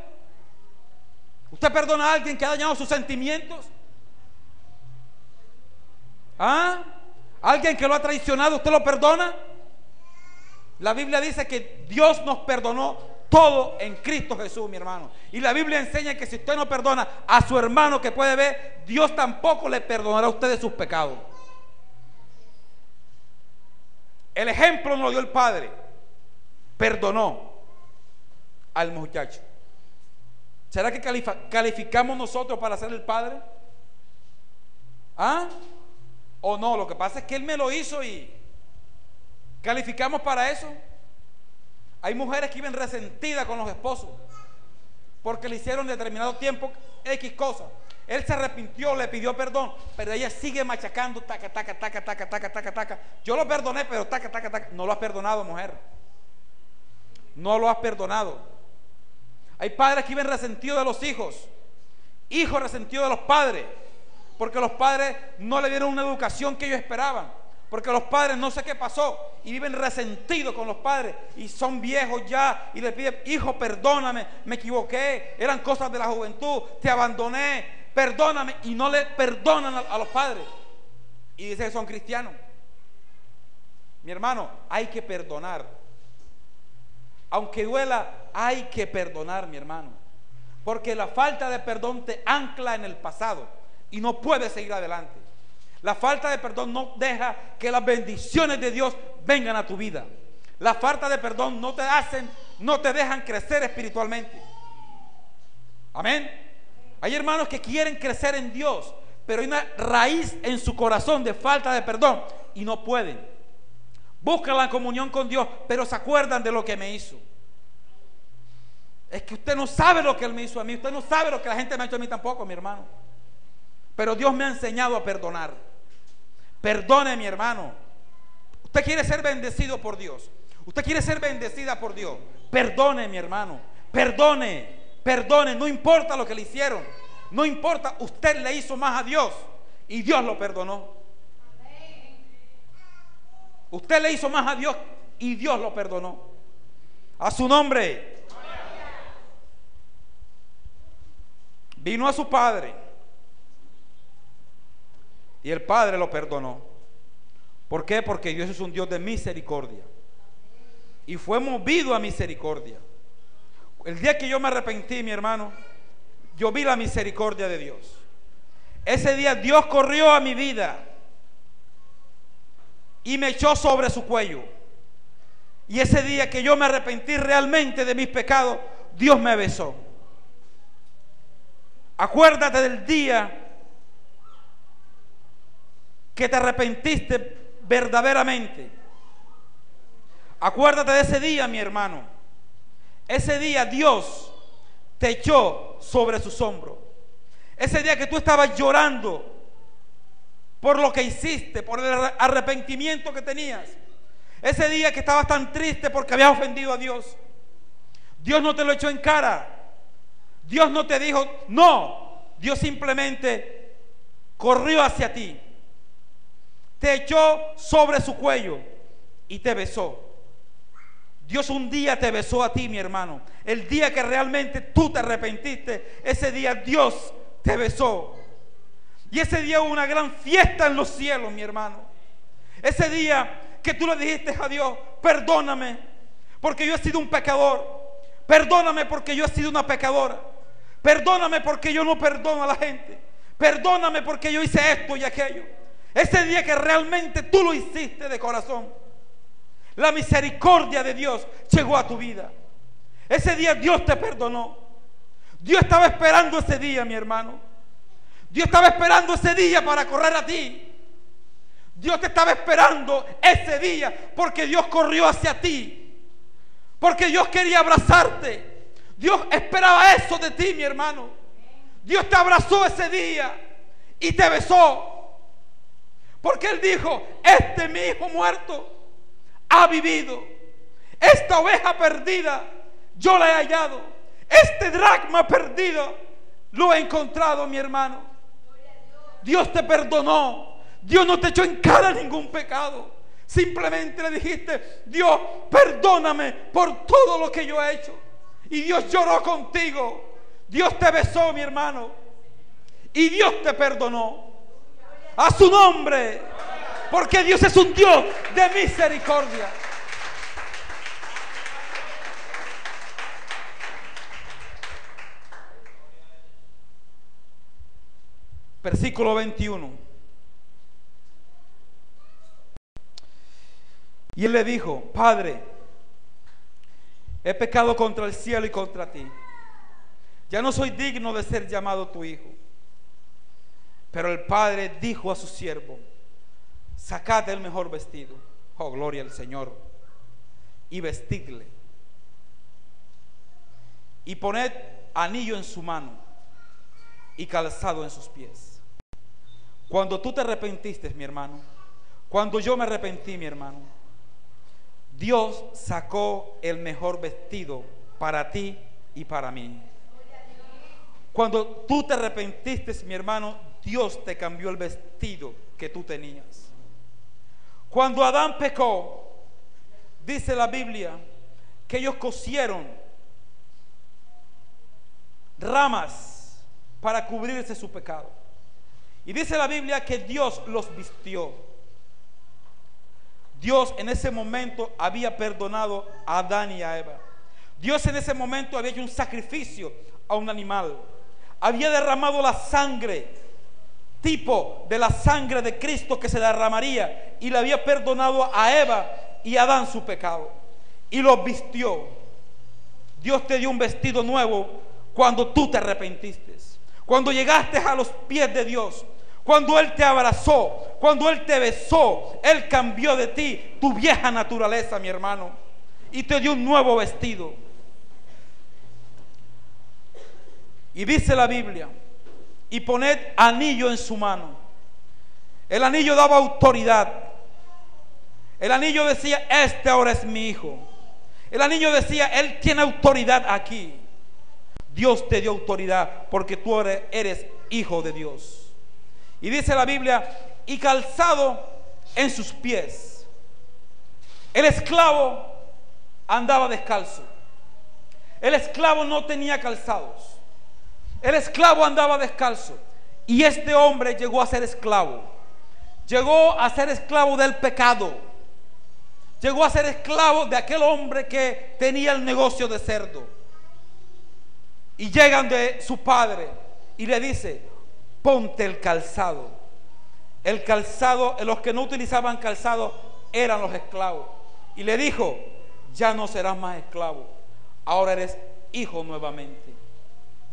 ¿Usted perdona a alguien que ha dañado sus sentimientos? ¿Ah? ¿Alguien que lo ha traicionado, usted lo perdona? La Biblia dice que Dios nos perdonó todo en Cristo Jesús, mi hermano. Y la Biblia enseña que si usted no perdona a su hermano que puede ver, Dios tampoco le perdonará a usted de sus pecados. El ejemplo nos lo dio el padre. Perdonó al muchacho. ¿Será que calificamos nosotros para ser el padre? ¿Ah? ¿O no? Lo que pasa es que él me lo hizo y ¿calificamos para eso? Hay mujeres que viven resentidas con los esposos porque le hicieron determinado tiempo X cosas. Él se arrepintió, le pidió perdón, pero ella sigue machacando, taca, taca, taca, taca, taca, taca, taca. Yo lo perdoné, pero taca, taca, taca. No lo has perdonado, mujer. No lo has perdonado. Hay padres que viven resentidos de los hijos, hijos resentidos de los padres, porque los padres no le dieron una educación que ellos esperaban, porque los padres no sé qué pasó y viven resentidos con los padres y son viejos ya y le piden, hijo, perdóname, me equivoqué, eran cosas de la juventud, te abandoné, perdóname, y no le perdonan a los padres y dicen que son cristianos. Mi hermano, hay que perdonar. Aunque duela, hay que perdonar, mi hermano, porque la falta de perdón te ancla en el pasado y no puedes seguir adelante. La falta de perdón no deja que las bendiciones de Dios vengan a tu vida. La falta de perdón no te dejan crecer espiritualmente. Amén. Hay hermanos que quieren crecer en Dios, pero hay una raíz en su corazón de falta de perdón y no pueden. Buscan la comunión con Dios, pero se acuerdan de lo que me hizo. Es que usted no sabe lo que Él me hizo a mí. Usted no sabe lo que la gente me ha hecho a mí tampoco, mi hermano. Pero Dios me ha enseñado a perdonar. Perdone, mi hermano. Usted quiere ser bendecido por Dios. Usted quiere ser bendecida por Dios. Perdone, mi hermano. Perdone, perdone. No importa lo que le hicieron. No importa. Usted le hizo más a Dios y Dios lo perdonó. Usted le hizo más a Dios y Dios lo perdonó. A su nombre. Vino a su padre y el padre lo perdonó. ¿Por qué? Porque Dios es un Dios de misericordia. y fue movido a misericordia. El día que yo me arrepentí, mi hermano, yo vi la misericordia de Dios. Ese día Dios corrió a mi vida y me echó sobre su cuello. Y ese día que yo me arrepentí realmente de mis pecados, Dios me besó. Acuérdate del día que te arrepentiste verdaderamente. Acuérdate de ese día, mi hermano. Ese día Dios te echó sobre sus hombros. Ese día que tú estabas llorando por lo que hiciste, por el arrepentimiento que tenías. Ese día que estabas tan triste porque habías ofendido a Dios. Dios no te lo echó en cara. Dios no te dijo no. Dios simplemente corrió hacia ti, te echó sobre su cuello y te besó. Dios un día te besó a ti, mi hermano. El día que realmente tú te arrepentiste, ese día Dios te besó. Y ese día hubo una gran fiesta en los cielos, mi hermano. Ese día que tú le dijiste a Dios: perdóname porque yo he sido un pecador. Perdóname porque yo he sido una pecadora. Perdóname porque yo no perdono a la gente. Perdóname porque yo hice esto y aquello. Ese día que realmente tú lo hiciste de corazón, la misericordia de Dios llegó a tu vida. Ese día Dios te perdonó. Dios estaba esperando ese día, mi hermano. Dios estaba esperando ese día para correr a ti. Dios te estaba esperando ese día porque Dios corrió hacia ti. Porque Dios quería abrazarte. Dios esperaba eso de ti, mi hermano. Dios te abrazó ese día y te besó. Porque Él dijo: este mi hijo muerto ha vivido. Esta oveja perdida yo la he hallado. Este dracma perdido lo he encontrado, mi hermano. Dios te perdonó. Dios no te echó en cara ningún pecado. Simplemente le dijiste: Dios, perdóname por todo lo que yo he hecho. Y Dios lloró contigo. Dios te besó, mi hermano. Y Dios te perdonó. A su nombre. Porque Dios es un Dios de misericordia. Versículo 21. Y él le dijo: Padre, he pecado contra el cielo y contra ti. Ya no soy digno de ser llamado tu hijo. Pero el padre dijo a su siervo: sacad el mejor vestido, oh gloria al Señor, y vestidle, y poned anillo en su mano y calzado en sus pies. Cuando tú te arrepentiste, mi hermano, cuando yo me arrepentí, mi hermano, Dios sacó el mejor vestido para ti y para mí. Cuando tú te arrepentiste, mi hermano, Dios te cambió el vestido que tú tenías. Cuando Adán pecó, dice la Biblia que ellos cosieron ramas para cubrirse su pecado. Y dice la Biblia que Dios los vistió. Dios en ese momento había perdonado a Adán y a Eva. Dios en ese momento había hecho un sacrificio a un animal. Había derramado la sangre, tipo de la sangre de Cristo que se derramaría, y le había perdonado a Eva y a Adán su pecado, y los vistió. Dios te dio un vestido nuevo cuando tú te arrepentiste, cuando llegaste a los pies de Dios, cuando Él te abrazó, cuando Él te besó. Él cambió de ti tu vieja naturaleza, mi hermano, y te dio un nuevo vestido. Y dice la Biblia: y poned anillo en su mano. El anillo daba autoridad. El anillo decía: este ahora es mi hijo. El anillo decía: él tiene autoridad aquí. Dios te dio autoridad porque tú eres hijo de Dios. Y dice la Biblia: y calzado en sus pies. El esclavo andaba descalzo. El esclavo no tenía calzados. El esclavo andaba descalzo. Y este hombre llegó a ser esclavo. Llegó a ser esclavo del pecado. llegó a ser esclavo de aquel hombre que tenía el negocio de cerdo. Y llegan de su padre y le dice: ponte el calzado. El calzado, los que no utilizaban calzado eran los esclavos. Y le dijo: ya no serás más esclavo, ahora eres hijo nuevamente.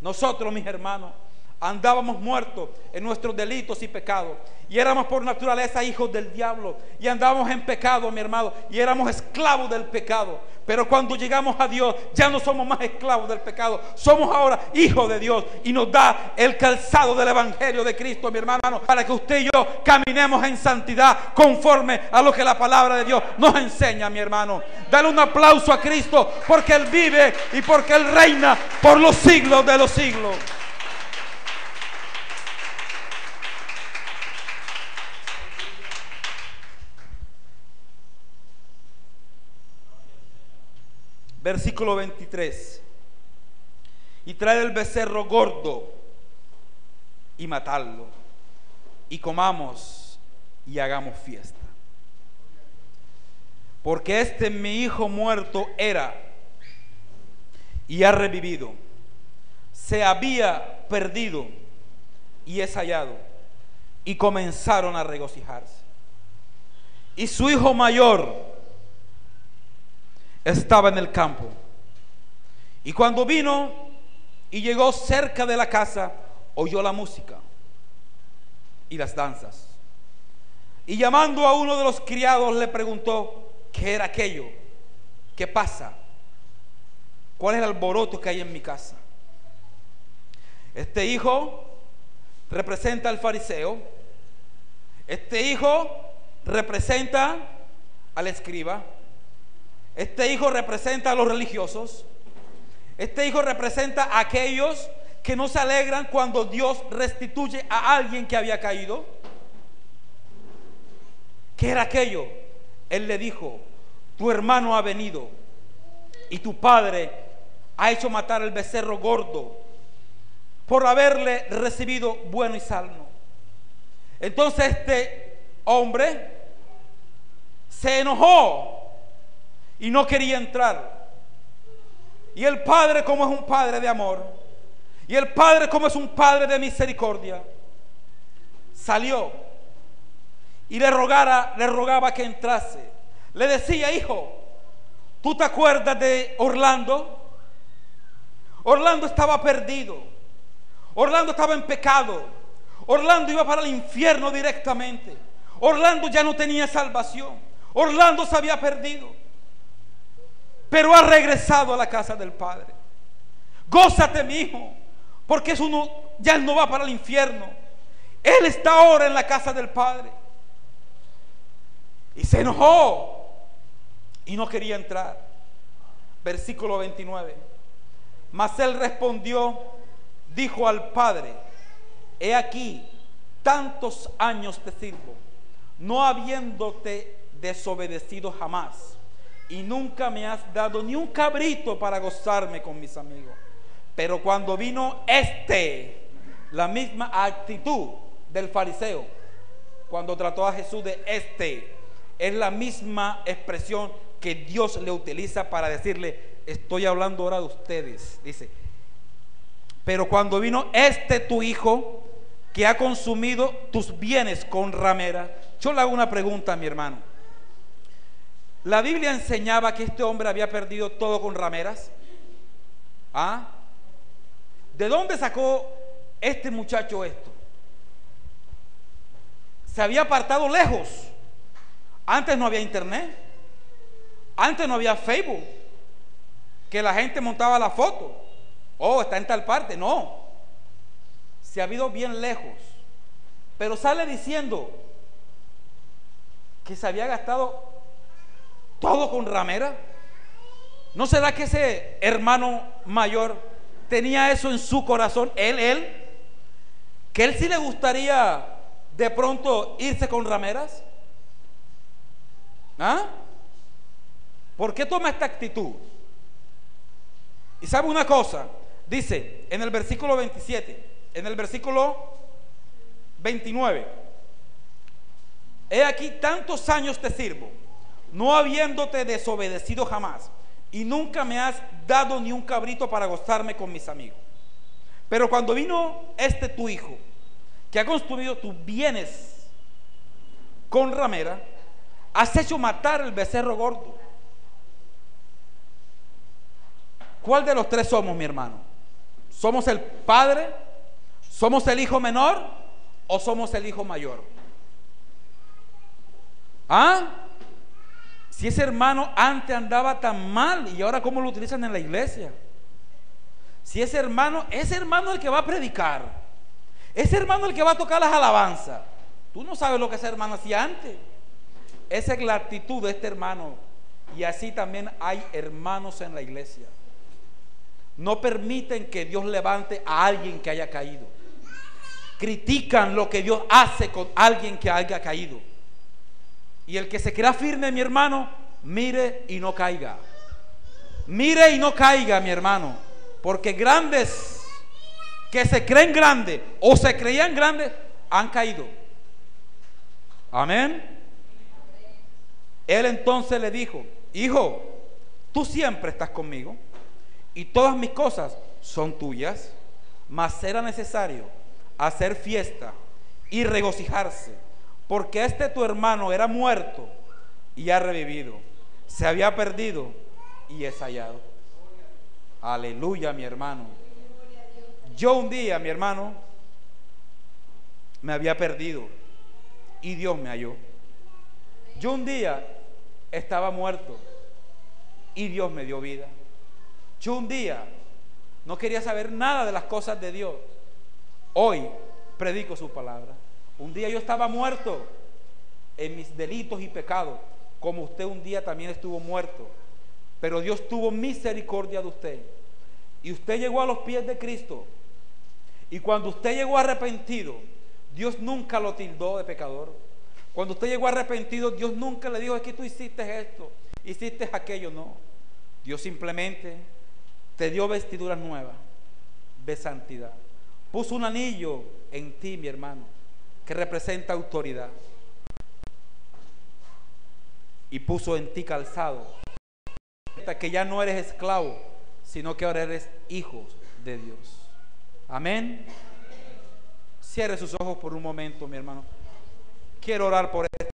Nosotros, mis hermanos, andábamos muertos en nuestros delitos y pecados, y éramos por naturaleza hijos del diablo, y andábamos en pecado, mi hermano, y éramos esclavos del pecado. Pero cuando llegamos a Dios, ya no somos más esclavos del pecado, somos ahora hijos de Dios, y nos da el calzado del evangelio de Cristo, mi hermano, para que usted y yo caminemos en santidad conforme a lo que la palabra de Dios nos enseña, mi hermano. Dale un aplauso a Cristo, porque Él vive y porque Él reina por los siglos de los siglos. Versículo 23. Y trae el becerro gordo y matarlo, y comamos y hagamos fiesta. Porque este mi hijo muerto era y ha revivido, se había perdido y es hallado. Y comenzaron a regocijarse. Y su hijo mayor estaba en el campo, y cuando vino y llegó cerca de la casa, oyó la música y las danzas, y llamando a uno de los criados le preguntó: ¿qué era aquello? ¿Qué pasa? ¿Cuál es el alboroto que hay en mi casa? Este hijo representa al fariseo, este hijo representa al escriba, este hijo representa a los religiosos, este hijo representa a aquellos que no se alegran cuando Dios restituye a alguien que había caído. ¿Qué era aquello? Él le dijo: tu hermano ha venido y tu padre ha hecho matar el becerro gordo por haberle recibido bueno y sano. Entonces este hombre se enojó y no quería entrar. Y el padre, como es un padre de amor, y el padre, como es un padre de misericordia, salió y le rogaba que entrase. Le decía: hijo, ¿tú te acuerdas de Orlando? Orlando estaba perdido, Orlando estaba en pecado, Orlando iba para el infierno directamente, Orlando ya no tenía salvación, Orlando se había perdido, pero ha regresado a la casa del Padre. Gózate, mi hijo, porque ya él no va para el infierno, él está ahora en la casa del Padre. Y se enojó y no quería entrar. Versículo 29. Mas él respondió, dijo al Padre: he aquí, tantos años te sirvo, no habiéndote desobedecido jamás, y nunca me has dado ni un cabrito para gozarme con mis amigos. Pero cuando vino la misma actitud del fariseo, cuando trató a Jesús de es la misma expresión que Dios le utiliza para decirle: estoy hablando ahora de ustedes. Dice: pero cuando vino tu hijo, que ha consumido tus bienes con ramera. Yo le hago una pregunta a mi hermano. ¿La Biblia enseñaba que este hombre había perdido todo con rameras? ¿Ah? ¿De dónde sacó este muchacho esto? Se había apartado lejos. Antes no había internet, antes no había Facebook, que la gente montaba la foto. Oh, está en tal parte. No, se ha ido bien lejos. Pero sale diciendo que se había gastado todo con ramera. ¿No será que ese hermano mayor tenía eso en su corazón? Él que él sí le gustaría de pronto irse con rameras. ¿Ah? ¿Por qué toma esta actitud? Y sabe una cosa, dice en el versículo 27, en el versículo 29: he aquí, tantos años te sirvo, no habiéndote desobedecido jamás, y nunca me has dado ni un cabrito para gozarme con mis amigos. Pero cuando vino tu hijo, que ha construido tus bienes con ramera, has hecho matar el becerro gordo. ¿Cuál de los tres somos, mi hermano? ¿Somos el padre? ¿Somos el hijo menor? ¿O somos el hijo mayor? ¿Ah? Si ese hermano antes andaba tan mal, y ahora cómo lo utilizan en la iglesia. Si ese hermano es el que va a predicar, ese hermano el que va a tocar las alabanzas. Tú no sabes lo que ese hermano hacía antes. Esa es la actitud de este hermano. Y así también hay hermanos en la iglesia. No permiten que Dios levante a alguien que haya caído. Critican lo que Dios hace con alguien que haya caído. Y el que se crea firme, mi hermano, mire y no caiga. Mire y no caiga, mi hermano. Porque grandes que se creen grandes o se creían grandes han caído. Amén. Él entonces le dijo: hijo, tú siempre estás conmigo y todas mis cosas son tuyas, mas era necesario hacer fiesta y regocijarse, porque tu hermano era muerto y ha revivido, se había perdido y es hallado. Aleluya, mi hermano. Yo un día, mi hermano, me había perdido y Dios me halló. Yo un día estaba muerto y Dios me dio vida. Yo un día no quería saber nada de las cosas de Dios. Hoy predico su palabra. Un día yo estaba muerto en mis delitos y pecados, como usted un día también estuvo muerto, pero Dios tuvo misericordia de usted y usted llegó a los pies de Cristo. Y cuando usted llegó arrepentido, Dios nunca lo tildó de pecador. Cuando usted llegó arrepentido, Dios nunca le dijo: es que tú hiciste esto, hiciste aquello. No, Dios simplemente te dio vestiduras nuevas de santidad. Puso un anillo en ti, mi hermano, que representa autoridad, y puso en ti calzado, que ya no eres esclavo, sino que ahora eres hijo de Dios. Amén. Cierre sus ojos por un momento, mi hermano. Quiero orar por esta.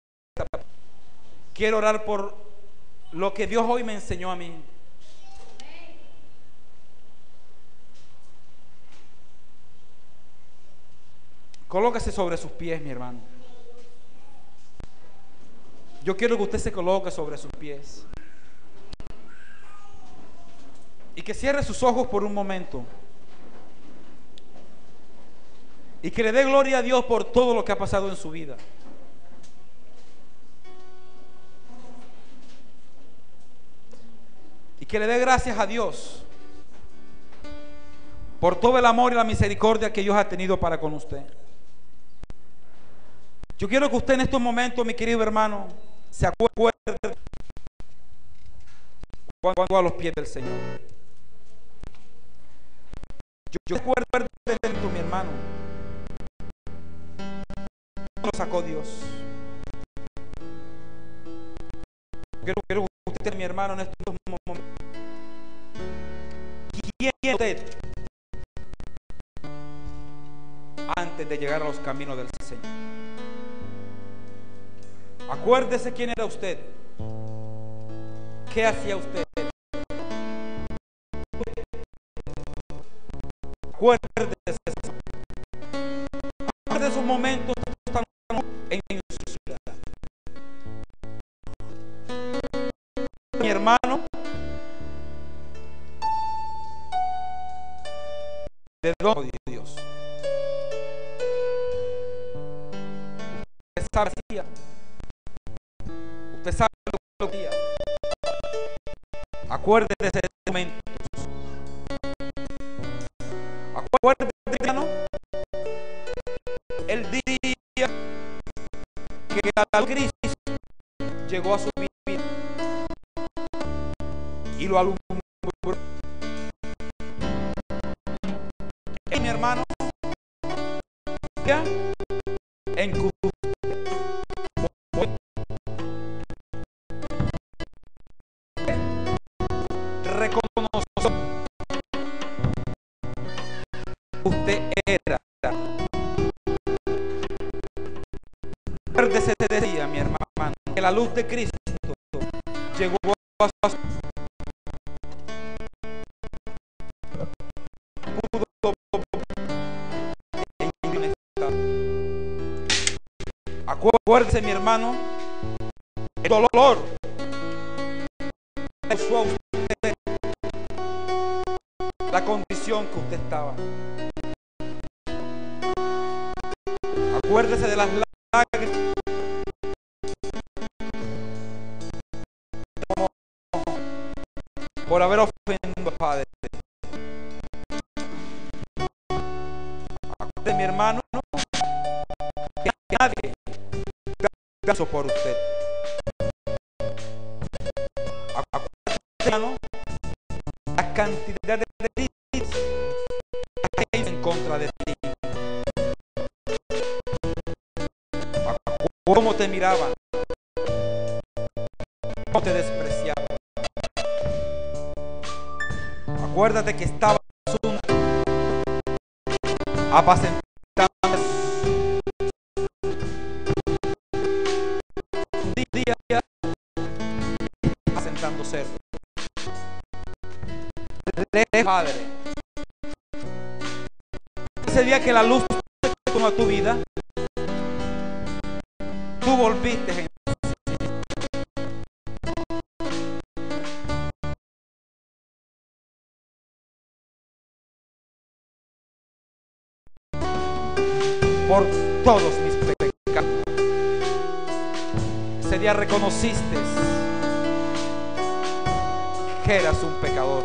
Quiero orar por lo que Dios hoy me enseñó a mí. Colóquese sobre sus pies, mi hermano. Yo quiero que usted se coloque sobre sus pies y que cierre sus ojos por un momento y que le dé gloria a Dios por todo lo que ha pasado en su vida. Y que le dé gracias a Dios por todo el amor y la misericordia que Dios ha tenido para con usted. Yo quiero que usted en estos momentos, mi querido hermano, se acuerde cuando a los pies del Señor. Yo recuerdo de mi hermano. Lo sacó Dios. Quiero que usted, mi hermano, en estos momentos. ¿Quién es usted antes de llegar a los caminos del Señor? Acuérdese quién era usted. ¿Qué hacía usted? Acuérdese de esos momentos en su vida. Mi hermano, ¿de dónde Dios? Usted sabe, usted sabe lo que hacía. Acuérdese de esos momentos. Acuérdese, hermano, el día que la crisis llegó a su vida y lo alumbró. Mi hermano, en Acuérdese de ese día, mi hermano, que la luz de Cristo llegó a su Acuérdese, mi hermano, el dolor causó a usted la condición que usted estaba. Acuérdese de las lágrimas por haber ofendido al Padre. Acuérdese, mi hermano, que nadie caso por usted. Acuérdese, la cantidad de delitos que hay en contra de ti. Cómo te miraban, cómo te despreciaban. Acuérdate que estabas apacentando un día, apacentando cerdos. Padre, ese día que la luz tomó a tu vida, tú volviste en por todos mis pecados. Ese día reconociste que eras un pecador.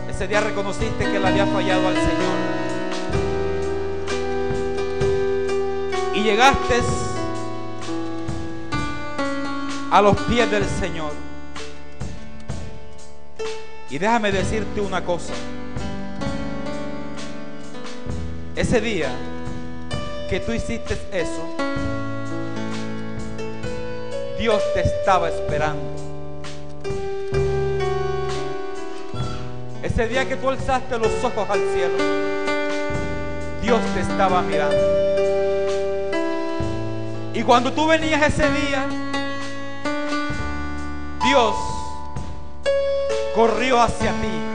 Ese día reconociste que le había fallado al Señor. Y llegaste a los pies del Señor. Y déjame decirte una cosa. Ese día que tú hiciste eso, Dios te estaba esperando. Ese día que tú alzaste los ojos al cielo, Dios te estaba mirando. Y cuando tú venías ese día, Dios corrió hacia ti.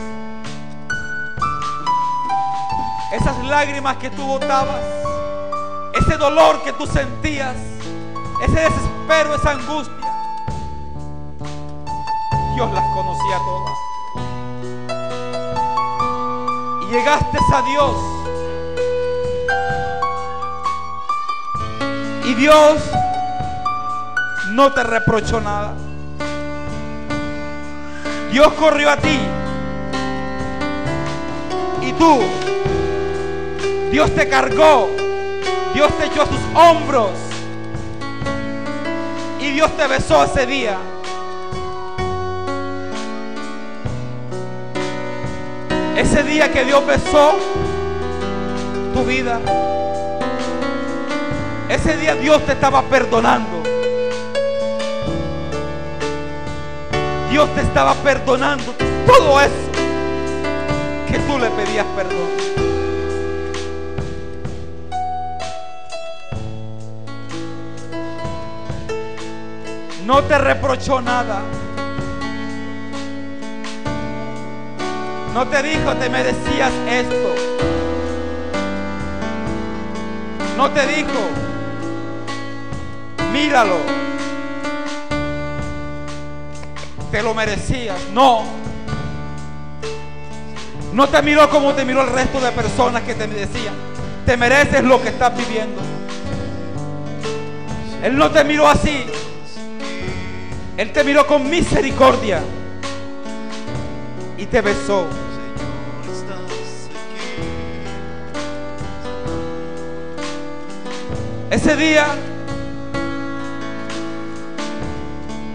Esas lágrimas que tú botabas, ese dolor que tú sentías, ese desespero, esa angustia, Dios las conocía todas. Y llegaste a Dios. Y Dios no te reprochó nada. Dios corrió a ti. Y tú, Dios te cargó. Dios te echó a sus hombros. Y Dios te besó ese día. Ese día que Dios besó tu vida. Ese día Dios te estaba perdonando. Dios te estaba perdonando todo eso que tú le pedías perdón. No te reprochó nada. No te dijo te merecías esto. No te dijo míralo, te lo merecías. No. No te miró como te miró el resto de personas que te decían te mereces lo que estás viviendo. Él no te miró así. Él te miró con misericordia y te besó. Ese día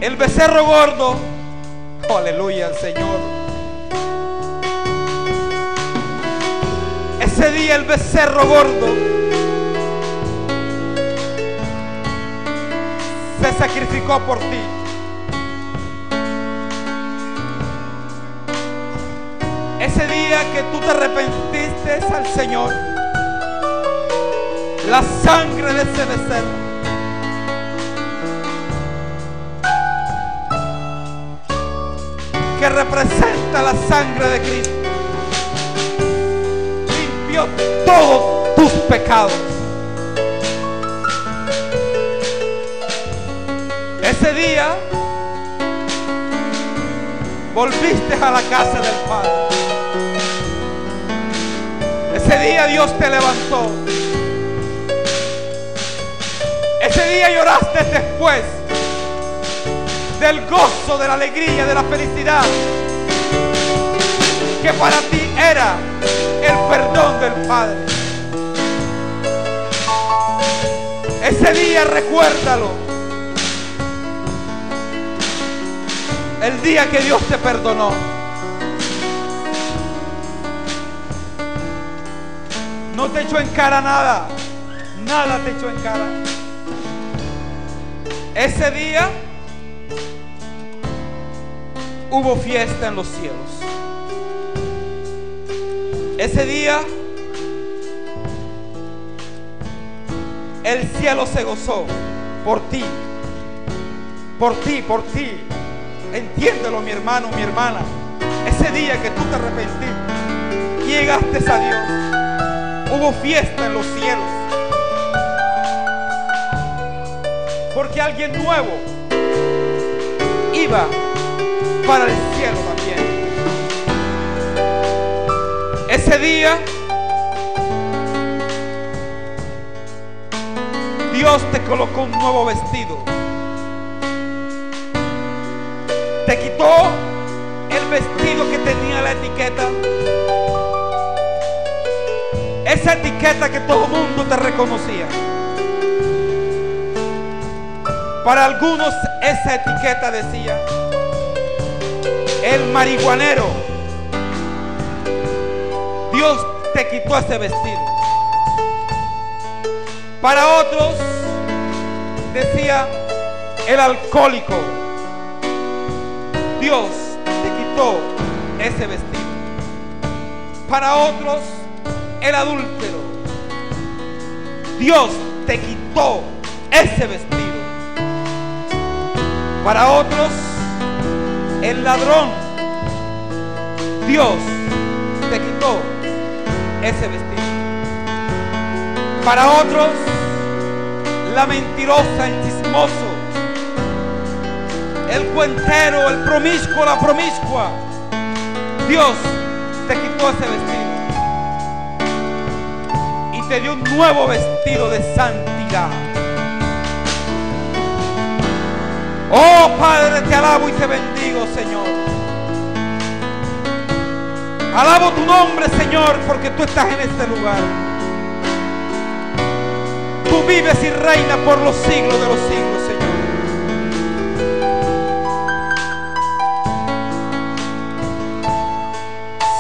el becerro gordo, oh, aleluya al Señor. Ese día el becerro gordo se sacrificó por ti. Ese día que tú te arrepentiste al Señor, la sangre de ese becerro. Que representa la sangre de Cristo. Limpió todos tus pecados. Ese día volviste a la casa del Padre. Ese día Dios te levantó. Ese día lloraste después del gozo, de la alegría, de la felicidad que para ti era el perdón del Padre. Ese día recuérdalo. El día que Dios te perdonó. No te echó en cara nada. Nada te echó en cara. Ese día hubo fiesta en los cielos. Ese día el cielo se gozó por ti. Por ti, por ti. Entiéndelo, mi hermano, mi hermana. Ese día que tú te arrepentiste y llegaste a Dios, hubo fiesta en los cielos. Porque alguien nuevo iba para el cielo también. Ese día Dios te colocó un nuevo vestido. Te quitó el vestido que tenía la etiqueta. Esa etiqueta que todo el mundo te reconocía. Para algunos esa etiqueta decía el marihuanero. Dios te quitó ese vestido. Para otros decía el alcohólico. Dios te quitó ese vestido. Para otros el adúltero. Dios te quitó ese vestido. Para otros el ladrón. Dios te quitó ese vestido. Para otros la mentirosa, el chismoso, el cuentero, el promiscuo, la promiscua. Dios te quitó ese vestido y te dio un nuevo vestido de santidad. Oh Padre, te alabo y te bendigo, Señor. Alabo tu nombre, Señor, porque tú estás en este lugar. Tú vives y reinas por los siglos de los siglos, Señor.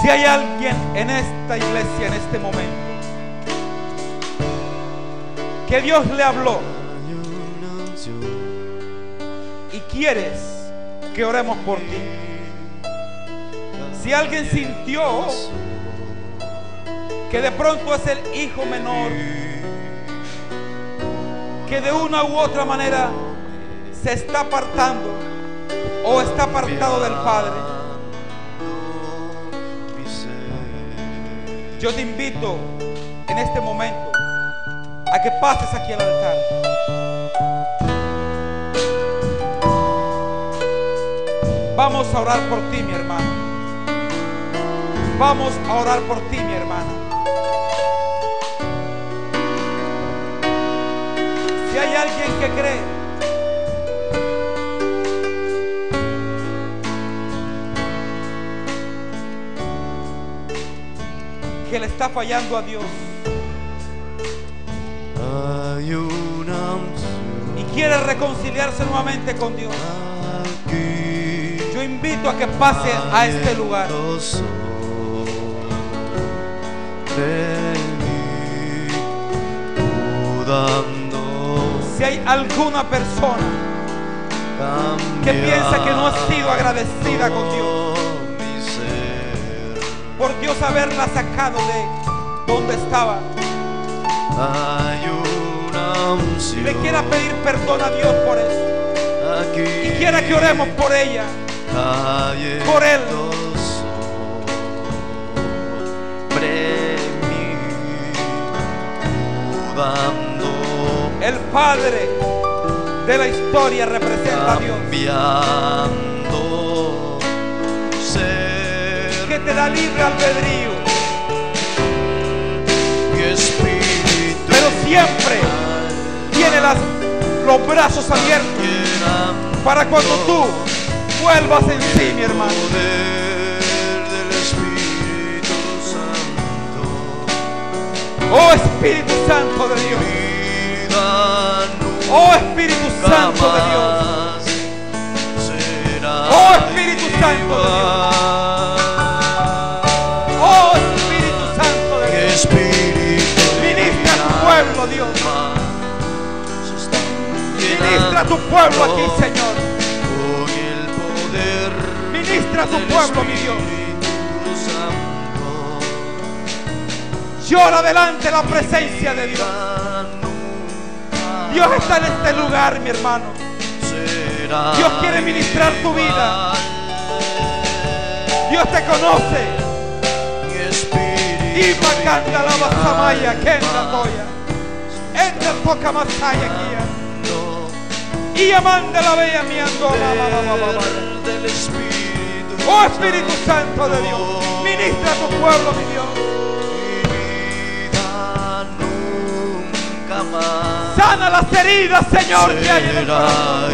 Si hay alguien en esta iglesia en este momento que Dios le habló y quieres que oremos por ti, si alguien sintió que de pronto es el hijo menor que de una u otra manera se está apartando o está apartado del Padre, yo te invito en este momento a que pases aquí al altar. Vamos a orar por ti, mi hermano. Vamos a orar por ti, mi hermana. Si hay alguien que cree que le está fallando a Dios y quiere reconciliarse nuevamente con Dios, yo invito a que pase a este lugar. Si hay alguna persona que piensa que no ha sido agradecida con Dios por Dios haberla sacado de donde estaba, Hay una unción. Si le quiera pedir perdón a Dios por eso, Aquí y quiera que oremos por ella, por él, sobre mí, mudando, el Padre de la historia representa a Dios, cambiando ser, que te da libre albedrío, mi espíritu, pero siempre tiene los brazos abiertos para cuando tú vuelvas en sí, mi hermano. poder del Espíritu Santo. Oh Espíritu Santo de Dios, Vida oh Espíritu Santo de Dios, será oh Espíritu Santo de Dios, oh Espíritu Santo de Dios. Espíritu, Ministra a tu pueblo, Dios. Ministra a tu pueblo aquí, Señor. con el poder, Ministra a tu pueblo, mi Dios. Espíritu Santo. Llora delante la presencia de Dios. Dios está en este lugar, mi hermano. Dios quiere ministrar tu vida. Dios te conoce. Y macanda la basamaya, kenda toya. Entra poca masaya aquí. Y amanda la bella miando. Del Espíritu, Oh Espíritu Santo de Dios, ministra a tu pueblo, mi Dios. mi vida nunca más Sana las heridas, Señor, que hay en el será corazón.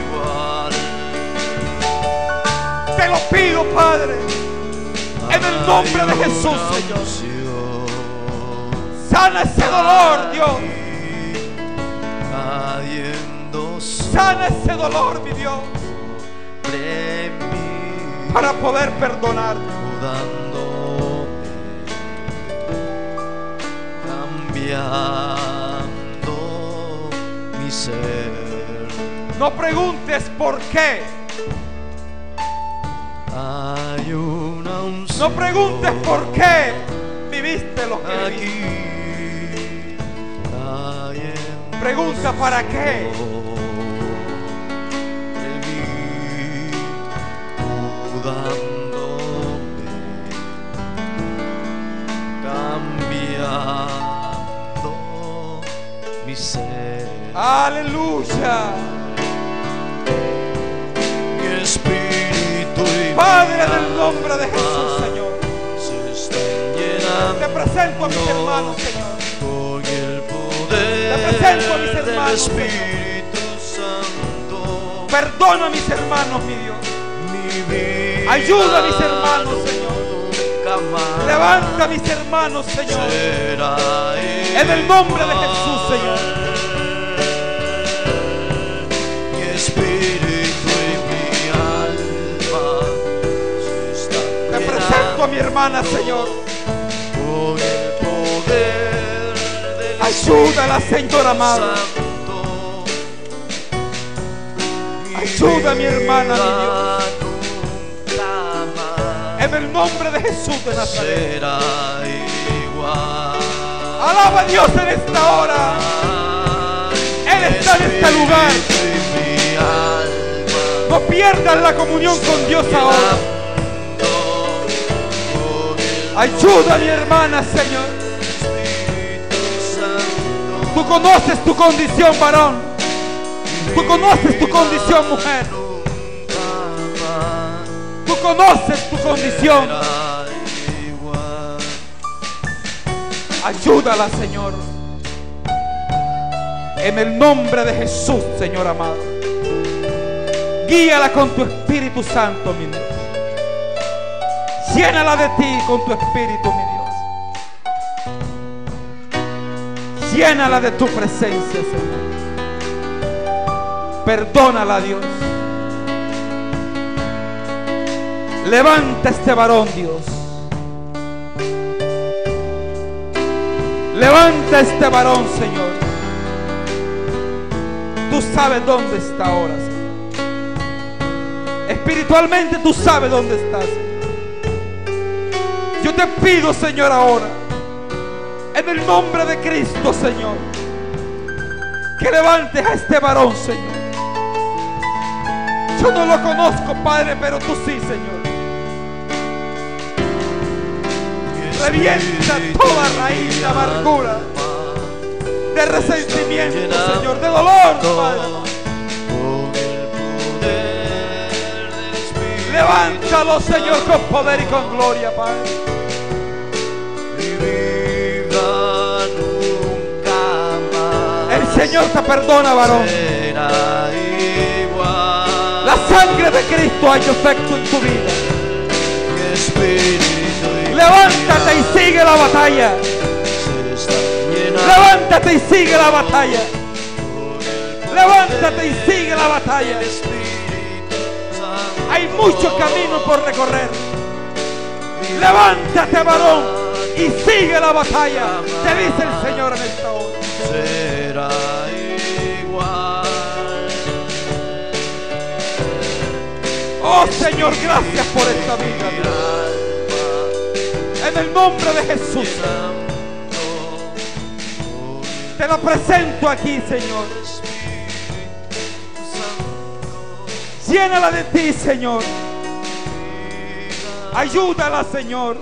igual. Te lo pido, Padre, en el nombre de Jesús, Señor. Sana ese dolor, Dios. Sana ese dolor, mi Dios, para poder perdonar. Cambiando mi ser. No preguntes por qué. Hay una unción. No preguntes por qué viviste lo que viviste. Aquí hay en Pregunta para qué. de mí, mudándome, cambiando mi ser. Aleluya. Mi espíritu y Padre, mi del nombre de Jesús, alma Señor, se están llenando te presento a mis hermanos, Señor. con el poder Te presento a mis hermanos, del Espíritu Santo. Perdona a mis hermanos, mi Dios. Mi vida Ayuda a mis hermanos, Señor. nunca más Levanta a mis hermanos, Señor. será En el nombre de igual. Jesús, Señor. Mi espíritu y mi alma se están Te presento a mi hermana, Señor. con el poder del Ayúdala, Señor amado. Santo. Ayuda a mi hermana, mi Dios. Nunca más En el nombre de Jesús de Nazaret. será igual. Alaba a Dios en esta hora. Él está en este lugar. No pierdas la comunión con Dios ahora. Ayuda a mi hermana, Señor. Tú conoces tu condición, varón. Tú conoces tu condición, mujer. Tú conoces tu condición. Ayúdala, Señor. En el nombre de Jesús, Señor amado. Guíala con tu Espíritu Santo, mi Dios. Llénala de ti con tu Espíritu, mi Dios. Llénala de tu presencia, Señor. Perdónala, Dios. Levanta este varón, Dios. Levanta este varón, Señor. Tú sabes dónde está ahora, Señor. Espiritualmente tú sabes dónde estás, Señor. Yo te pido, Señor, ahora, en En el nombre de Cristo, Señor, que levantes a este varón, Señor. Yo no lo conozco, Padre, pero tú sí, Señor. Revienta toda raíz de amargura, de resentimiento, Señor, de dolor, Padre. Levántalo, Señor, con poder y con gloria, Padre. El Señor te perdona, varón. La sangre de Cristo ha hecho efecto en tu vida. Levántate y sigue la batalla. Levántate y sigue la batalla. Levántate y sigue la batalla. Hay mucho camino por recorrer. Levántate, varón, y sigue la batalla. Te dice el Señor en esta hora. Será igual. Oh Señor, gracias por esta vida, Dios. En el nombre de Jesús, te la presento aquí, Señor. Llénala de ti, Señor. Ayúdala, Señor.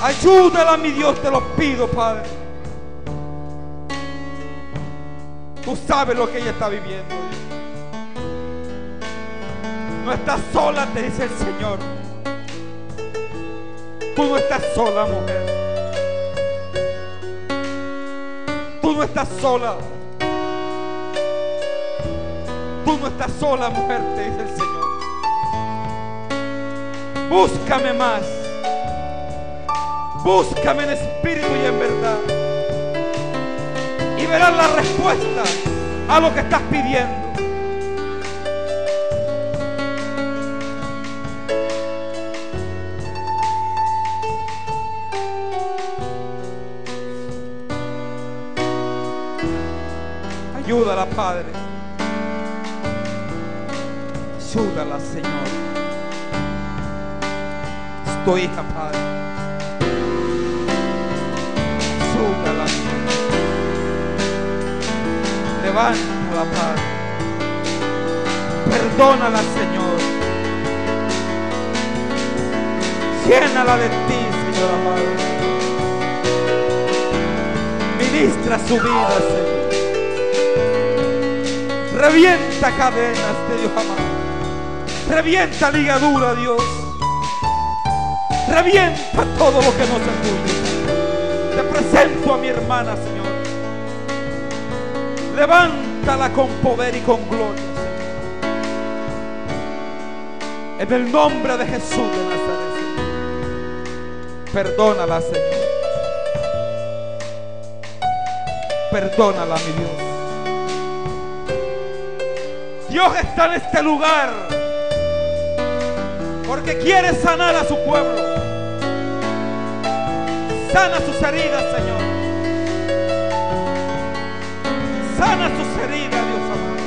Ayúdala, mi Dios, te lo pido, Padre. Tú sabes lo que ella está viviendo, Dios. No estás sola, te dice el Señor. Tú no estás sola, mujer. Tú no estás sola. Tú no estás sola, mujer, te dice el Señor. Búscame más. Búscame en espíritu y en verdad. Y verás la respuesta a lo que estás pidiendo. Ayúdala, Padre. Ayúdala, Señor. Es tu hija, Padre. Ayúdala, Señor. Levántala, Padre. Perdónala, Señor. Llénala de ti, Señor amado. Ministra su vida, Señor. Revienta cadenas de Dios amado. Revienta ligadura, Dios. Revienta todo lo que no se tuyo. Te presento a mi hermana, Señor. Levántala con poder y con gloria, Señor. En el nombre de Jesús de Nazaret, Señor. Perdónala, Señor. Perdónala, mi Dios. Dios está en este lugar porque quiere sanar a su pueblo. Sana sus heridas, Señor. Sana sus heridas, Dios amado.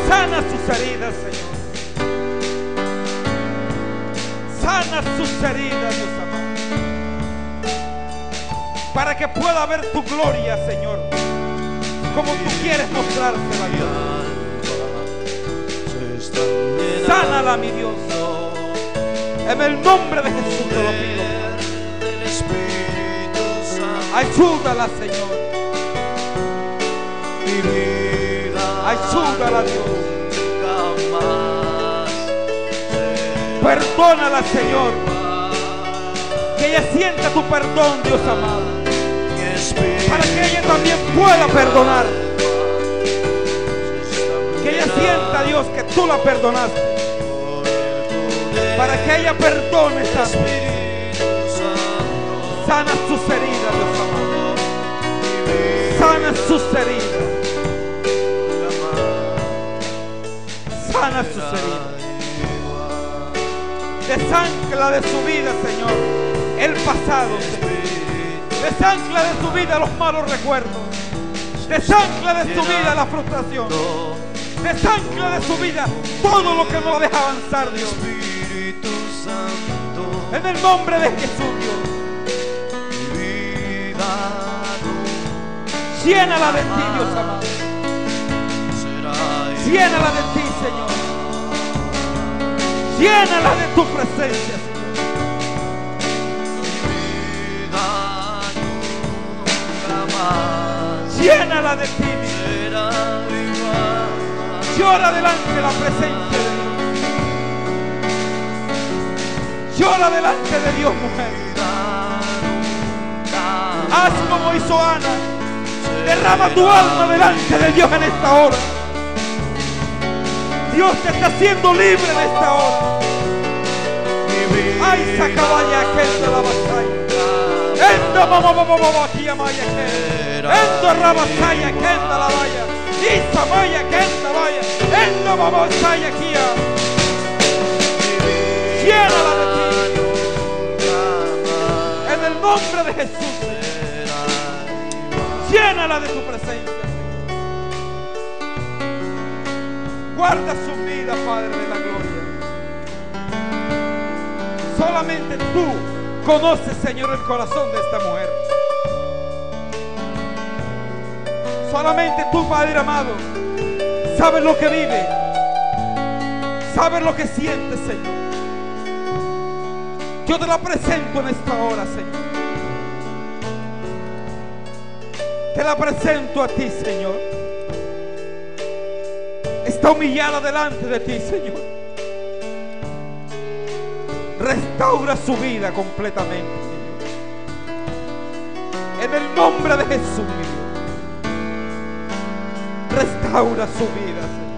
Sana sus heridas, Señor. Sana sus heridas, Dios amado. Para que pueda ver tu gloria, Señor, como tú quieres mostrársela, Dios. Sánala, mi Dios. En el nombre de Jesús te lo pido. Ayúdala, Señor. Ayúdala, Dios. Perdónala, Señor. Que ella sienta tu perdón, Dios amado. Para que ella también pueda perdonar. Que ella sienta, Dios, que tú la perdonaste. Para que ella perdone también. Sana sus heridas, Dios amado. Sana sus heridas. Sana sus heridas. Desancla de su vida, Señor, el pasado, Señor. Desancla de su vida los malos recuerdos. Desancla de su vida la frustración. Desancla de su vida todo lo que no la deja avanzar, Dios. En el nombre de Jesús, Dios. mi vida Llénala de ti, Dios amado. será Llénala de ti, Señor. Llénala de tu presencia, Señor. Llénala de ti, Dios. Llora delante de la presencia de Dios. Llora delante de Dios, mujer. Haz como hizo Ana. Derrama tu alma delante de Dios en esta hora. Dios te está haciendo libre en esta hora. Ay, sacabaya aquel de la batalla. Endo mamá aquí amaya aquel. Endo rabasaya aquel de la valla. Isa maya aquel de la valla. Endo mamá saya aquí. Llénala de ti. En el nombre de Jesús. Llénala de tu presencia. Guarda su vida, Padre de la gloria. Solamente tú conoces, Señor, el corazón de esta mujer. Solamente tú, Padre amado, sabes lo que vive, sabes lo que siente, Señor. Yo te la presento en esta hora, Señor. Te la presento a ti, Señor. Está humillada delante de ti, Señor. Restaura su vida completamente, Señor. En el nombre de Jesús, mi Dios. Restaura su vida, Señor.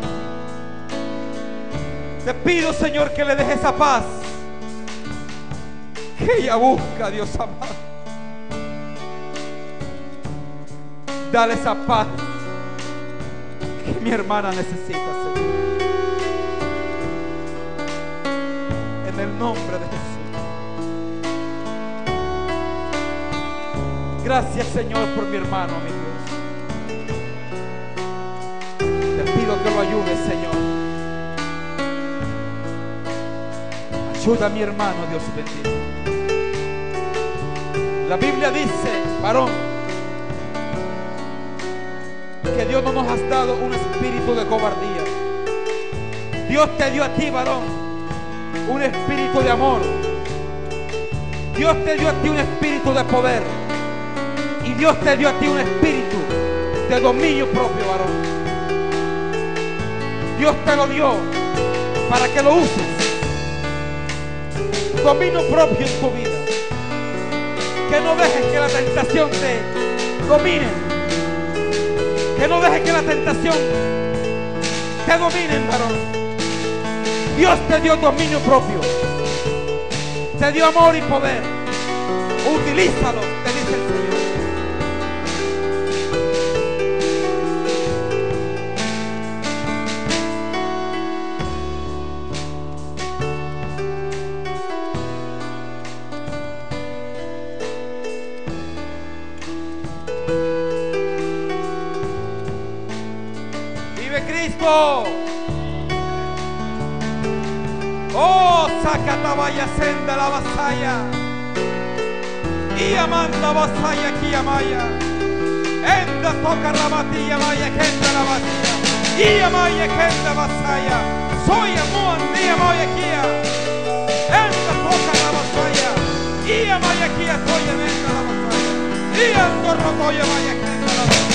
Te pido, Señor, que le dejes esa paz que ella busca, Dios amado. Dale esa paz que mi hermana necesita, Señor. En el nombre de Jesús. Gracias, Señor, por mi hermano, mi Dios. Te pido que lo ayudes, Señor. Ayuda a mi hermano, Dios bendito. La Biblia dice, varón, que Dios no nos ha dado un espíritu de cobardía. Dios te dio a ti, varón, un espíritu de amor. Dios te dio a ti un espíritu de poder. Y Dios te dio a ti un espíritu de dominio propio, varón. Dios te lo dio para que lo uses. Dominio propio en tu vida. Que no dejes que la tentación te domine. Que no dejes que la tentación te domine, varón. Dios te dio dominio propio. Te dio amor y poder. Utilízalo, te dice el Señor. Cristo. Oh, Zacatabaya senda la vasalla. Y amanda vasalla aquí amaya. Enda toca la batilla maya kenda la batilla. Y amaya kenda vasalla. Soy amor ni amaya aquí. Enda toca la vasalla. Y amaya aquí soy amenda la vasalla. Y ando rotoya maya kenda la vasalla.